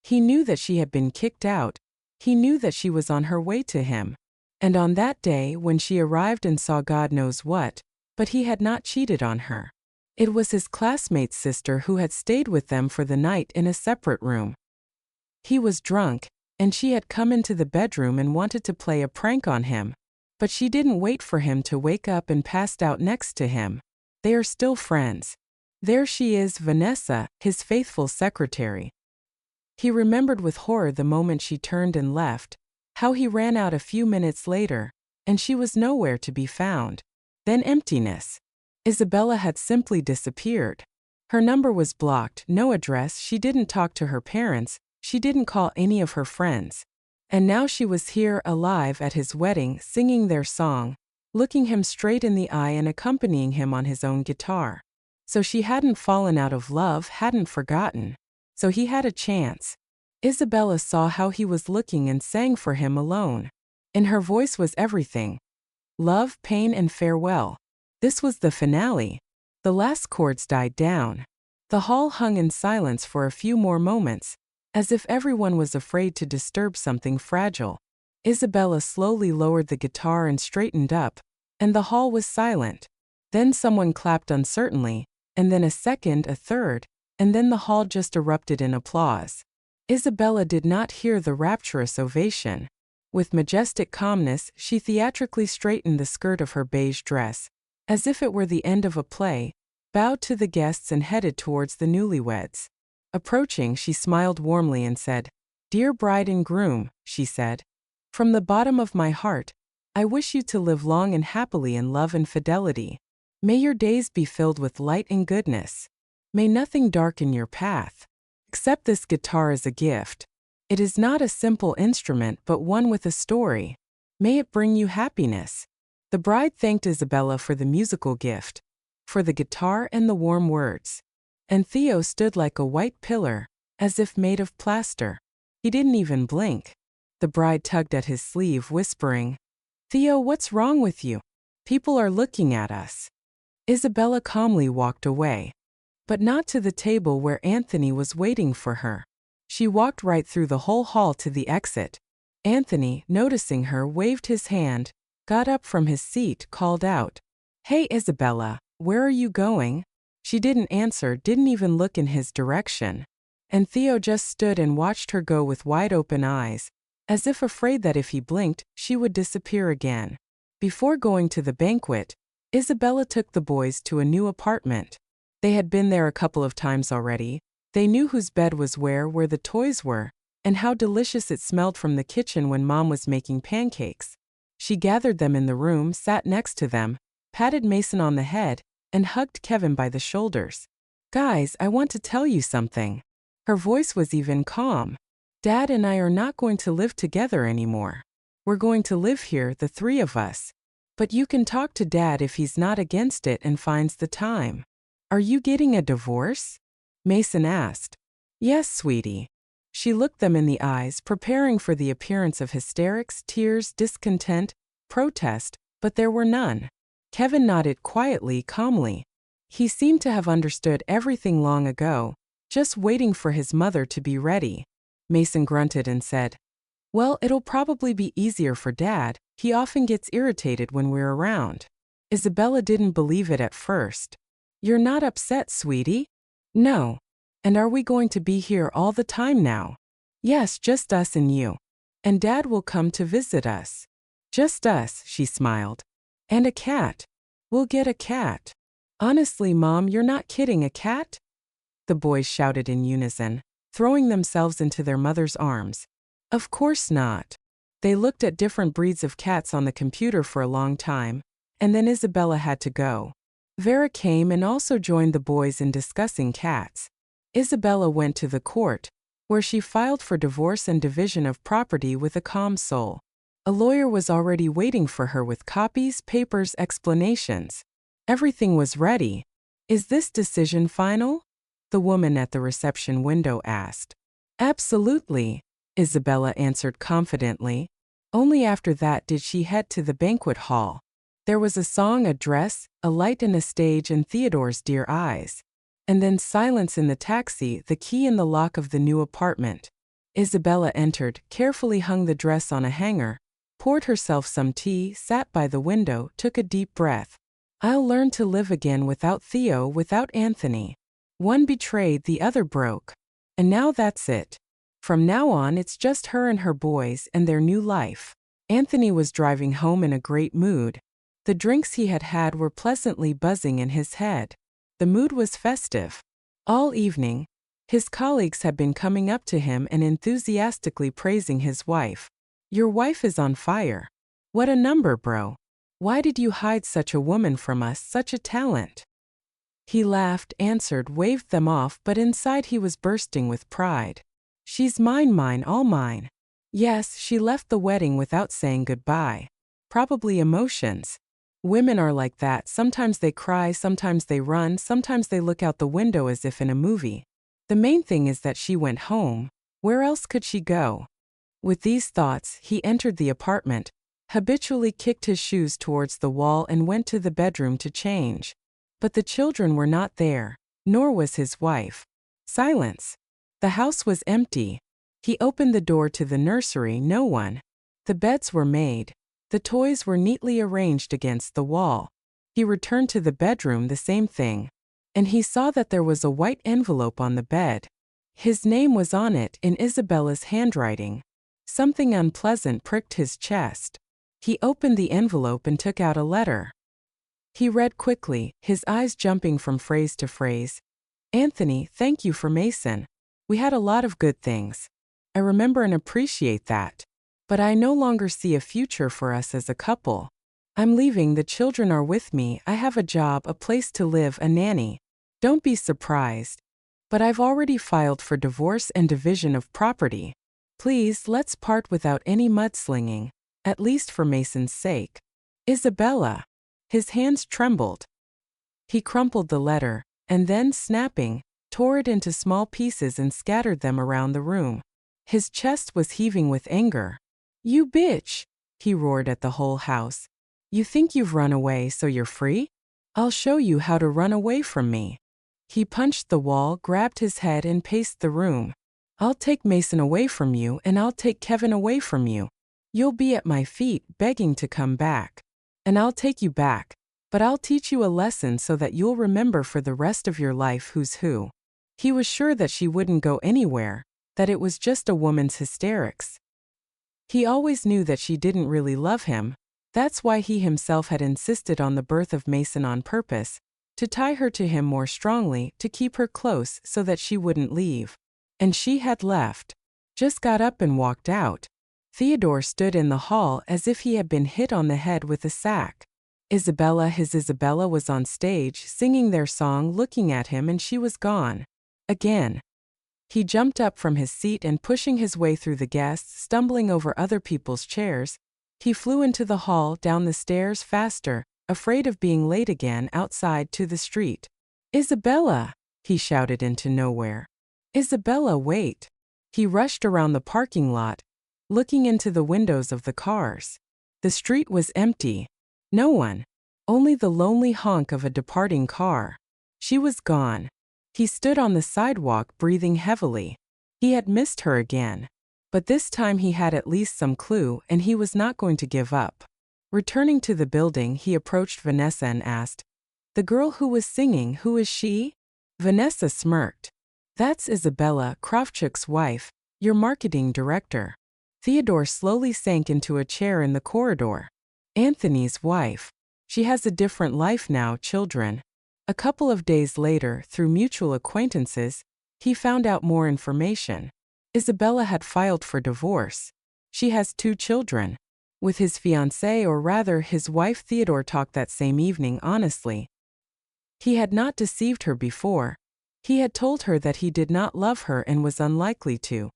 [SPEAKER 1] He knew that she had been kicked out. He knew that she was on her way to him. And on that day, when she arrived and saw God knows what, but he had not cheated on her. It was his classmate's sister who had stayed with them for the night in a separate room. He was drunk, and she had come into the bedroom and wanted to play a prank on him. But she didn't wait for him to wake up and passed out next to him. They are still friends. There she is, Vanessa, his faithful secretary. He remembered with horror the moment she turned and left, how he ran out a few minutes later, and she was nowhere to be found. Then emptiness. Isabella had simply disappeared. Her number was blocked, no address, she didn't talk to her parents, she didn't call any of her friends. And now she was here, alive, at his wedding, singing their song, looking him straight in the eye and accompanying him on his own guitar. So she hadn't fallen out of love, hadn't forgotten. So he had a chance. Isabella saw how he was looking and sang for him alone. In her voice was everything. Love, pain, and farewell. This was the finale. The last chords died down. The hall hung in silence for a few more moments, as if everyone was afraid to disturb something fragile. Isabella slowly lowered the guitar and straightened up, and the hall was silent. Then someone clapped uncertainly, and then a second, a third, and then the hall just erupted in applause. Isabella did not hear the rapturous ovation. With majestic calmness, she theatrically straightened the skirt of her beige dress, as if it were the end of a play, bowed to the guests and headed towards the newlyweds. Approaching, she smiled warmly and said, "Dear bride and groom," she said, "from the bottom of my heart, I wish you to live long and happily in love and fidelity. May your days be filled with light and goodness. May nothing darken your path. Accept this guitar as a gift. It is not a simple instrument but one with a story. May it bring you happiness." The bride thanked Isabella for the musical gift, for the guitar and the warm words. And Theo stood like a white pillar, as if made of plaster. He didn't even blink. The bride tugged at his sleeve, whispering, "Theo, what's wrong with you? People are looking at us." Isabella calmly walked away, but not to the table where Anthony was waiting for her. She walked right through the whole hall to the exit. Anthony, noticing her, waved his hand, got up from his seat, called out, "Hey Isabella, where are you going?" She didn't answer, didn't even look in his direction. And Theo just stood and watched her go with wide open eyes, as if afraid that if he blinked, she would disappear again. Before going to the banquet, Isabella took the boys to a new apartment. They had been there a couple of times already. They knew whose bed was where the toys were, and how delicious it smelled from the kitchen when Mom was making pancakes. She gathered them in the room, sat next to them, patted Mason on the head, and hugged Kevin by the shoulders. "Guys, I want to tell you something." Her voice was even calm. "Dad and I are not going to live together anymore. We're going to live here, the three of us. But you can talk to Dad if he's not against it and finds the time." "Are you getting a divorce?" Mason asked. "Yes, sweetie." She looked them in the eyes, preparing for the appearance of hysterics, tears, discontent, protest, but there were none. Kevin nodded quietly, calmly. He seemed to have understood everything long ago, just waiting for his mother to be ready. Mason grunted and said, "Well, it'll probably be easier for Dad. He often gets irritated when we're around." Isabella didn't believe it at first. "You're not upset, sweetie?" "No." "And are we going to be here all the time now?" "Yes, just us and you. And Dad will come to visit us." "Just us," she smiled. "And a cat. We'll get a cat." "Honestly, Mom, you're not kidding, a cat?" The boys shouted in unison, throwing themselves into their mother's arms. "Of course not." They looked at different breeds of cats on the computer for a long time, and then Isabella had to go. Vera came and also joined the boys in discussing cats. Isabella went to the court, where she filed for divorce and division of property with a calm soul. A lawyer was already waiting for her with copies, papers, explanations. Everything was ready. "Is this decision final?" the woman at the reception window asked. "Absolutely," Isabella answered confidently. Only after that did she head to the banquet hall. There was a song, a dress, a light and a stage, and Theodore's dear eyes. And then silence in the taxi, the key in the lock of the new apartment. Isabella entered, carefully hung the dress on a hanger, poured herself some tea, sat by the window, took a deep breath. "I'll learn to live again without Theo, without Anthony. One betrayed, the other broke. And now that's it. From now on it's just her and her boys and their new life." Anthony was driving home in a great mood. The drinks he had had were pleasantly buzzing in his head. The mood was festive. All evening, his colleagues had been coming up to him and enthusiastically praising his wife. "Your wife is on fire. What a number, bro. Why did you hide such a woman from us, such a talent?" He laughed, answered, waved them off, but inside he was bursting with pride. "She's mine, mine, all mine." Yes, she left the wedding without saying goodbye. Probably emotions. Women are like that. Sometimes they cry, sometimes they run, sometimes they look out the window as if in a movie. The main thing is that she went home. Where else could she go? With these thoughts, he entered the apartment, habitually kicked his shoes towards the wall and went to the bedroom to change. But the children were not there, nor was his wife. Silence. The house was empty. He opened the door to the nursery, no one. The beds were made. The toys were neatly arranged against the wall. He returned to the bedroom, the same thing. And he saw that there was a white envelope on the bed. His name was on it in Isabella's handwriting. Something unpleasant pricked his chest. He opened the envelope and took out a letter. He read quickly, his eyes jumping from phrase to phrase. "Anthony, thank you for Mason. We had a lot of good things. I remember and appreciate that. But I no longer see a future for us as a couple. I'm leaving, the children are with me, I have a job, a place to live, a nanny. Don't be surprised. But I've already filed for divorce and division of property. Please, let's part without any mudslinging, at least for Mason's sake. Isabella. His hands trembled. He crumpled the letter, and then, snapping, tore it into small pieces and scattered them around the room. His chest was heaving with anger. You bitch! He roared at the whole house. You think you've run away so you're free? I'll show you how to run away from me. He punched the wall, grabbed his head and paced the room. I'll take Mason away from you and I'll take Kevin away from you. You'll be at my feet begging to come back. And I'll take you back, but I'll teach you a lesson so that you'll remember for the rest of your life who's who. He was sure that she wouldn't go anywhere, that it was just a woman's hysterics. He always knew that she didn't really love him. That's why he himself had insisted on the birth of Mason on purpose, to tie her to him more strongly, to keep her close so that she wouldn't leave. And she had left. Just got up and walked out. Theodore stood in the hall as if he had been hit on the head with a sack. Isabella, his Isabella, was on stage, singing their song, looking at him, and she was gone. Again. He jumped up from his seat and, pushing his way through the guests, stumbling over other people's chairs, he flew into the hall, down the stairs faster, afraid of being late again, outside to the street. Isabella! He shouted into nowhere. Isabella, wait! He rushed around the parking lot, looking into the windows of the cars. The street was empty. No one. Only the lonely honk of a departing car. She was gone. He stood on the sidewalk, breathing heavily. He had missed her again. But this time he had at least some clue, and he was not going to give up. Returning to the building, he approached Vanessa and asked, "The girl who was singing, who is she?" Vanessa smirked. "That's Isabella, Kravchuk's wife, your marketing director." Theodore slowly sank into a chair in the corridor. Anthony's wife. She has a different life now, children. A couple of days later, through mutual acquaintances, he found out more information. Isabella had filed for divorce. She has 2 children. With his fiancée, or rather his wife. Theodore talked that same evening honestly. He had not deceived her before. He had told her that he did not love her and was unlikely to.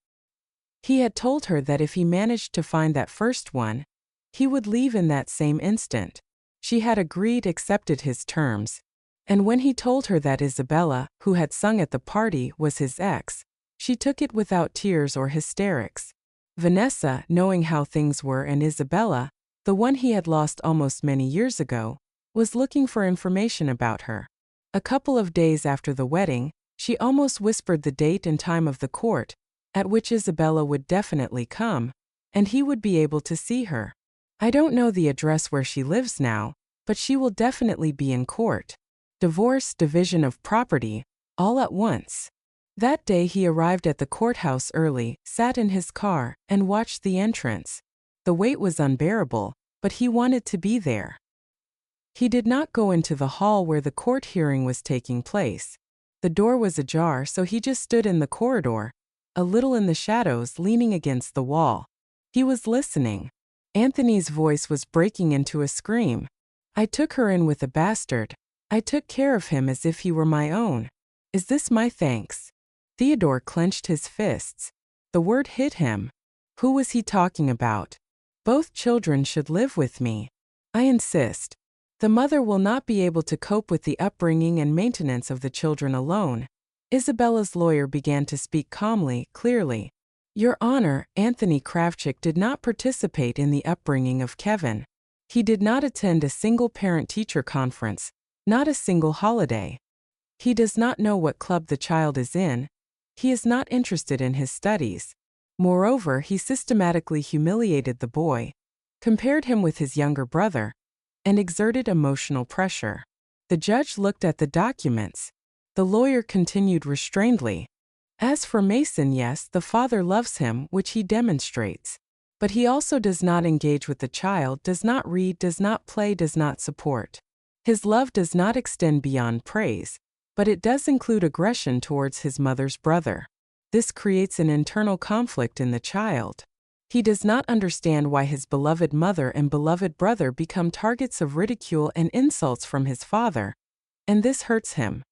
[SPEAKER 1] He had told her that if he managed to find that first one, he would leave in that same instant. She had agreed, accepted his terms. And when he told her that Isabella, who had sung at the party, was his ex, she took it without tears or hysterics. Vanessa, knowing how things were, and Isabella, the one he had lost almost many years ago, was looking for information about her. A couple of days after the wedding, she almost whispered the date and time of the court, at which Isabella would definitely come, and he would be able to see her. I don't know the address where she lives now, but she will definitely be in court. Divorce, division of property, all at once. That day he arrived at the courthouse early, sat in his car, and watched the entrance. The wait was unbearable, but he wanted to be there. He did not go into the hall where the court hearing was taking place. The door was ajar, so he just stood in the corridor, a little in the shadows, leaning against the wall. He was listening. Anthony's voice was breaking into a scream. "I took her in with a bastard. I took care of him as if he were my own. Is this my thanks?" Theodore clenched his fists. The word hit him. Who was he talking about? Both children should live with me. I insist. The mother will not be able to cope with the upbringing and maintenance of the children alone. Isabella's lawyer began to speak calmly, clearly. Your Honor, Anthony Kravchuk did not participate in the upbringing of Kevin. He did not attend a single parent-teacher conference, not a single holiday. He does not know what club the child is in. He is not interested in his studies. Moreover, he systematically humiliated the boy, compared him with his younger brother, and exerted emotional pressure. The judge looked at the documents. The lawyer continued restrainedly. As for Mason, yes, the father loves him, which he demonstrates. But he also does not engage with the child, does not read, does not play, does not support. His love does not extend beyond praise, but it does include aggression towards his mother's brother. This creates an internal conflict in the child. He does not understand why his beloved mother and beloved brother become targets of ridicule and insults from his father, and this hurts him.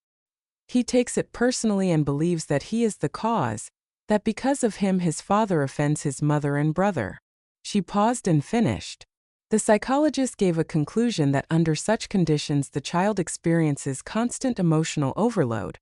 [SPEAKER 1] He takes it personally and believes that he is the cause, that because of him his father offends his mother and brother. She paused and finished. The psychologist gave a conclusion that under such conditions the child experiences constant emotional overload,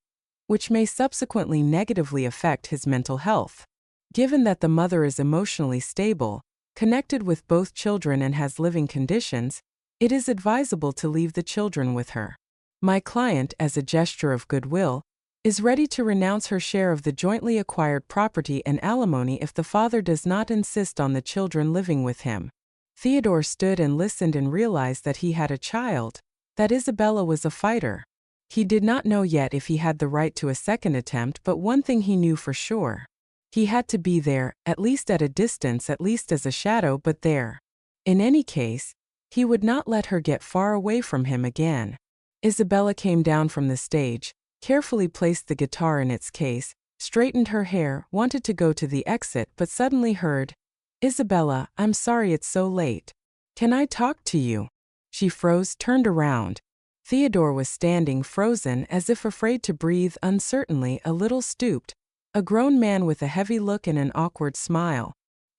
[SPEAKER 1] which may subsequently negatively affect his mental health. Given that the mother is emotionally stable, connected with both children and has living conditions, it is advisable to leave the children with her. My client, as a gesture of goodwill, is ready to renounce her share of the jointly acquired property and alimony if the father does not insist on the children living with him. Theodore stood and listened and realized that he had a child, that Isabella was a fighter. He did not know yet if he had the right to a second attempt, but one thing he knew for sure. He had to be there, at least at a distance, at least as a shadow, but there. In any case, he would not let her get far away from him again. Isabella came down from the stage, carefully placed the guitar in its case, straightened her hair, wanted to go to the exit, but suddenly heard, "Isabella, I'm sorry it's so late. Can I talk to you?" She froze, turned around. Theodore was standing frozen, as if afraid to breathe, uncertainly, a little stooped, a grown man with a heavy look and an awkward smile.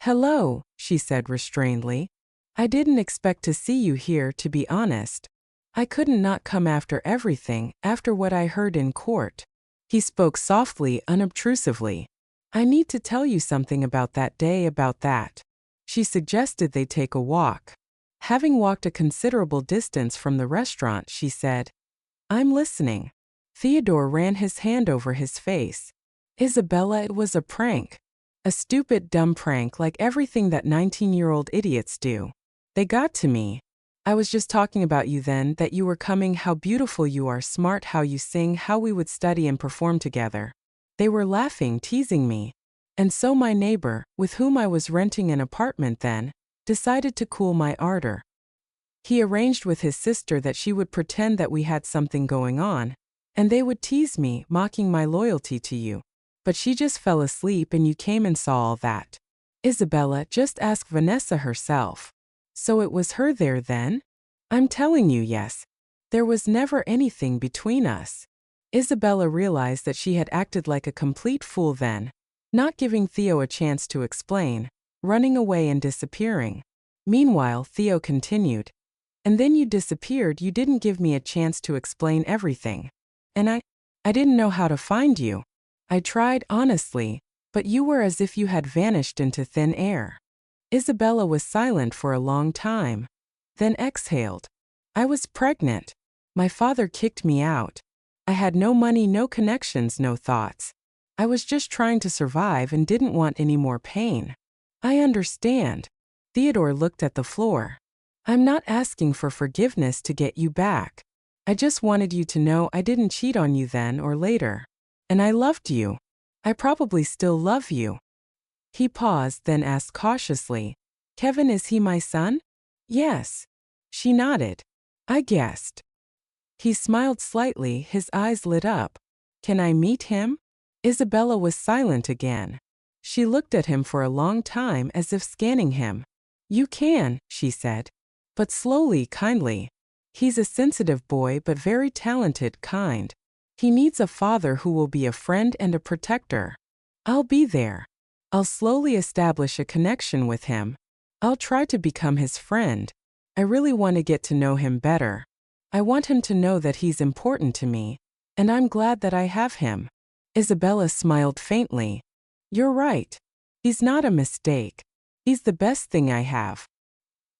[SPEAKER 1] "Hello," she said restrainedly. "I didn't expect to see you here, to be honest. I couldn't not come after everything, after what I heard in court." He spoke softly, unobtrusively. "I need to tell you something about that day, about that." She suggested they take a walk. Having walked a considerable distance from the restaurant, she said, "I'm listening." Theodore ran his hand over his face. "Isabella, it was a prank. A stupid, dumb prank like everything that 19-year-old idiots do. They got to me. I was just talking about you then, that you were coming, how beautiful you are, smart, how you sing, how we would study and perform together. They were laughing, teasing me. And so my neighbor, with whom I was renting an apartment then, decided to cool my ardor. He arranged with his sister that she would pretend that we had something going on, and they would tease me, mocking my loyalty to you. But she just fell asleep and you came and saw all that. Isabella, just ask Vanessa herself. So it was her there then? I'm telling you, yes. There was never anything between us." Isabella realized that she had acted like a complete fool then, not giving Theo a chance to explain, running away and disappearing. Meanwhile, Theo continued, "And then you disappeared, you didn't give me a chance to explain everything. And I didn't know how to find you. I tried, honestly, but you were as if you had vanished into thin air." Isabella was silent for a long time, then exhaled. "I was pregnant. My father kicked me out. I had no money, no connections, no thoughts. I was just trying to survive and didn't want any more pain." "I understand." Theodore looked at the floor. "I'm not asking for forgiveness to get you back. I just wanted you to know I didn't cheat on you then or later. And I loved you. I probably still love you." He paused, then asked cautiously, "Kevin, is he my son?" "Yes." She nodded. "I guessed." He smiled slightly, his eyes lit up. "Can I meet him?" Isabella was silent again. She looked at him for a long time as if scanning him. "You can," she said. "But slowly, kindly. He's a sensitive boy but very talented, kind. He needs a father who will be a friend and a protector. I'll be there. I'll slowly establish a connection with him. I'll try to become his friend. I really want to get to know him better. I want him to know that he's important to me, and I'm glad that I have him." Isabella smiled faintly. "You're right. He's not a mistake. He's the best thing I have.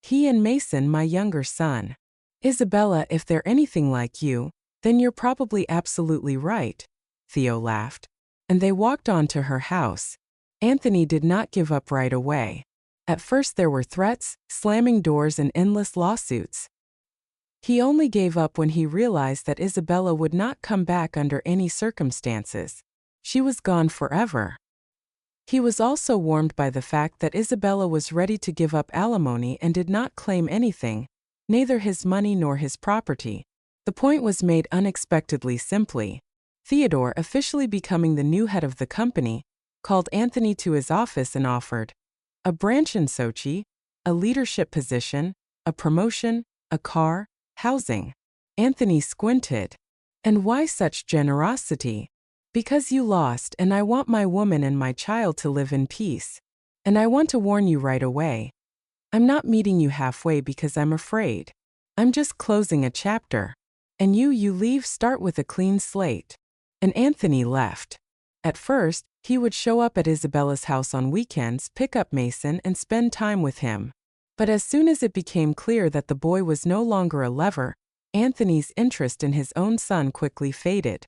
[SPEAKER 1] He and Mason, my younger son. Isabella, if they're anything like you, then you're probably absolutely right." Theo laughed. And they walked on to her house. Anthony did not give up right away. At first there were threats, slamming doors, and endless lawsuits. He only gave up when he realized that Isabella would not come back under any circumstances. She was gone forever. He was also warmed by the fact that Isabella was ready to give up alimony and did not claim anything, neither his money nor his property. The point was made unexpectedly simply. Theodore, officially becoming the new head of the company, called Anthony to his office and offered a branch in Sochi, a leadership position, a promotion, a car, housing. Anthony squinted. And why such generosity? Because you lost, and I want my woman and my child to live in peace. And I want to warn you right away. I'm not meeting you halfway because I'm afraid. I'm just closing a chapter. And you leave, start with a clean slate. And Anthony left. At first, he would show up at Isabella's house on weekends, pick up Mason, and spend time with him. But as soon as it became clear that the boy was no longer a lever, Anthony's interest in his own son quickly faded.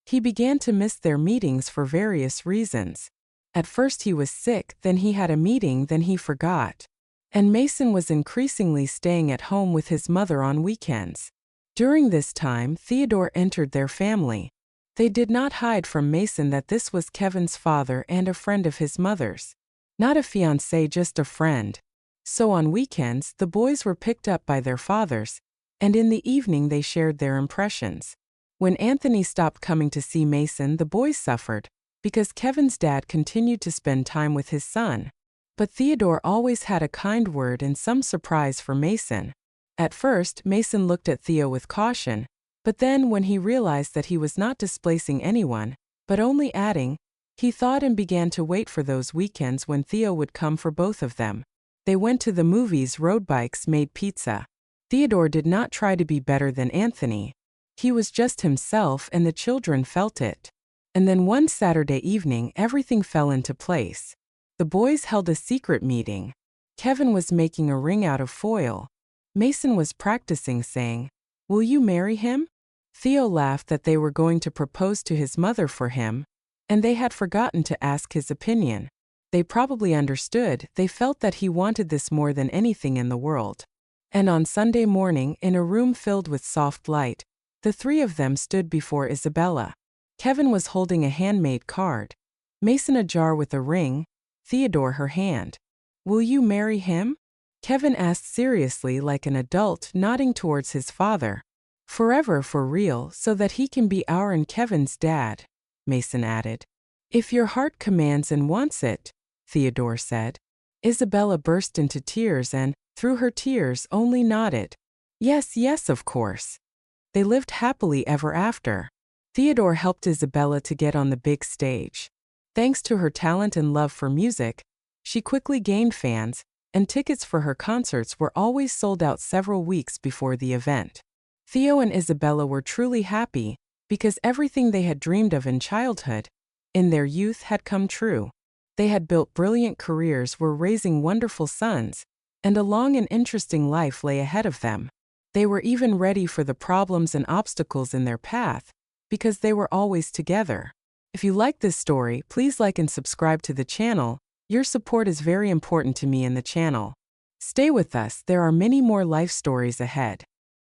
[SPEAKER 1] He began to miss their meetings for various reasons. At first he was sick, then he had a meeting, then he forgot. And Mason was increasingly staying at home with his mother on weekends. During this time, Theodore entered their family. They did not hide from Mason that this was Kevin's father and a friend of his mother's. Not a fiancé, just a friend. So on weekends, the boys were picked up by their fathers, and in the evening they shared their impressions. When Anthony stopped coming to see Mason, the boys suffered, because Kevin's dad continued to spend time with his son. But Theodore always had a kind word and some surprise for Mason. At first, Mason looked at Theo with caution, but then when he realized that he was not displacing anyone, but only adding, he thawed and began to wait for those weekends when Theo would come for both of them. They went to the movies, rode bikes, made pizza. Theodore did not try to be better than Anthony. He was just himself, and the children felt it. And then one Saturday evening, everything fell into place. The boys held a secret meeting. Kevin was making a ring out of foil. Mason was practicing, saying, "Will you marry him?" Theo laughed that they were going to propose to his mother for him, and they had forgotten to ask his opinion. They probably understood, they felt that he wanted this more than anything in the world. And on Sunday morning, in a room filled with soft light, the three of them stood before Isabella. Kevin was holding a handmade card, Mason a jar with a ring, Theodore her hand. "Will you marry him?" Kevin asked seriously, like an adult, nodding towards his father. "Forever, for real, so that he can be our and Kevin's dad," Mason added. "If your heart commands and wants it," Theodore said. Isabella burst into tears and, through her tears, only nodded. "Yes, yes, of course." They lived happily ever after. Theodore helped Isabella to get on the big stage. Thanks to her talent and love for music, she quickly gained fans, and tickets for her concerts were always sold out several weeks before the event. Theo and Isabella were truly happy, because everything they had dreamed of in childhood, in their youth, had come true. They had built brilliant careers, were raising wonderful sons, and a long and interesting life lay ahead of them. They were even ready for the problems and obstacles in their path, because they were always together. If you like this story, please like and subscribe to the channel. Your support is very important to me and the channel. Stay with us, there are many more life stories ahead.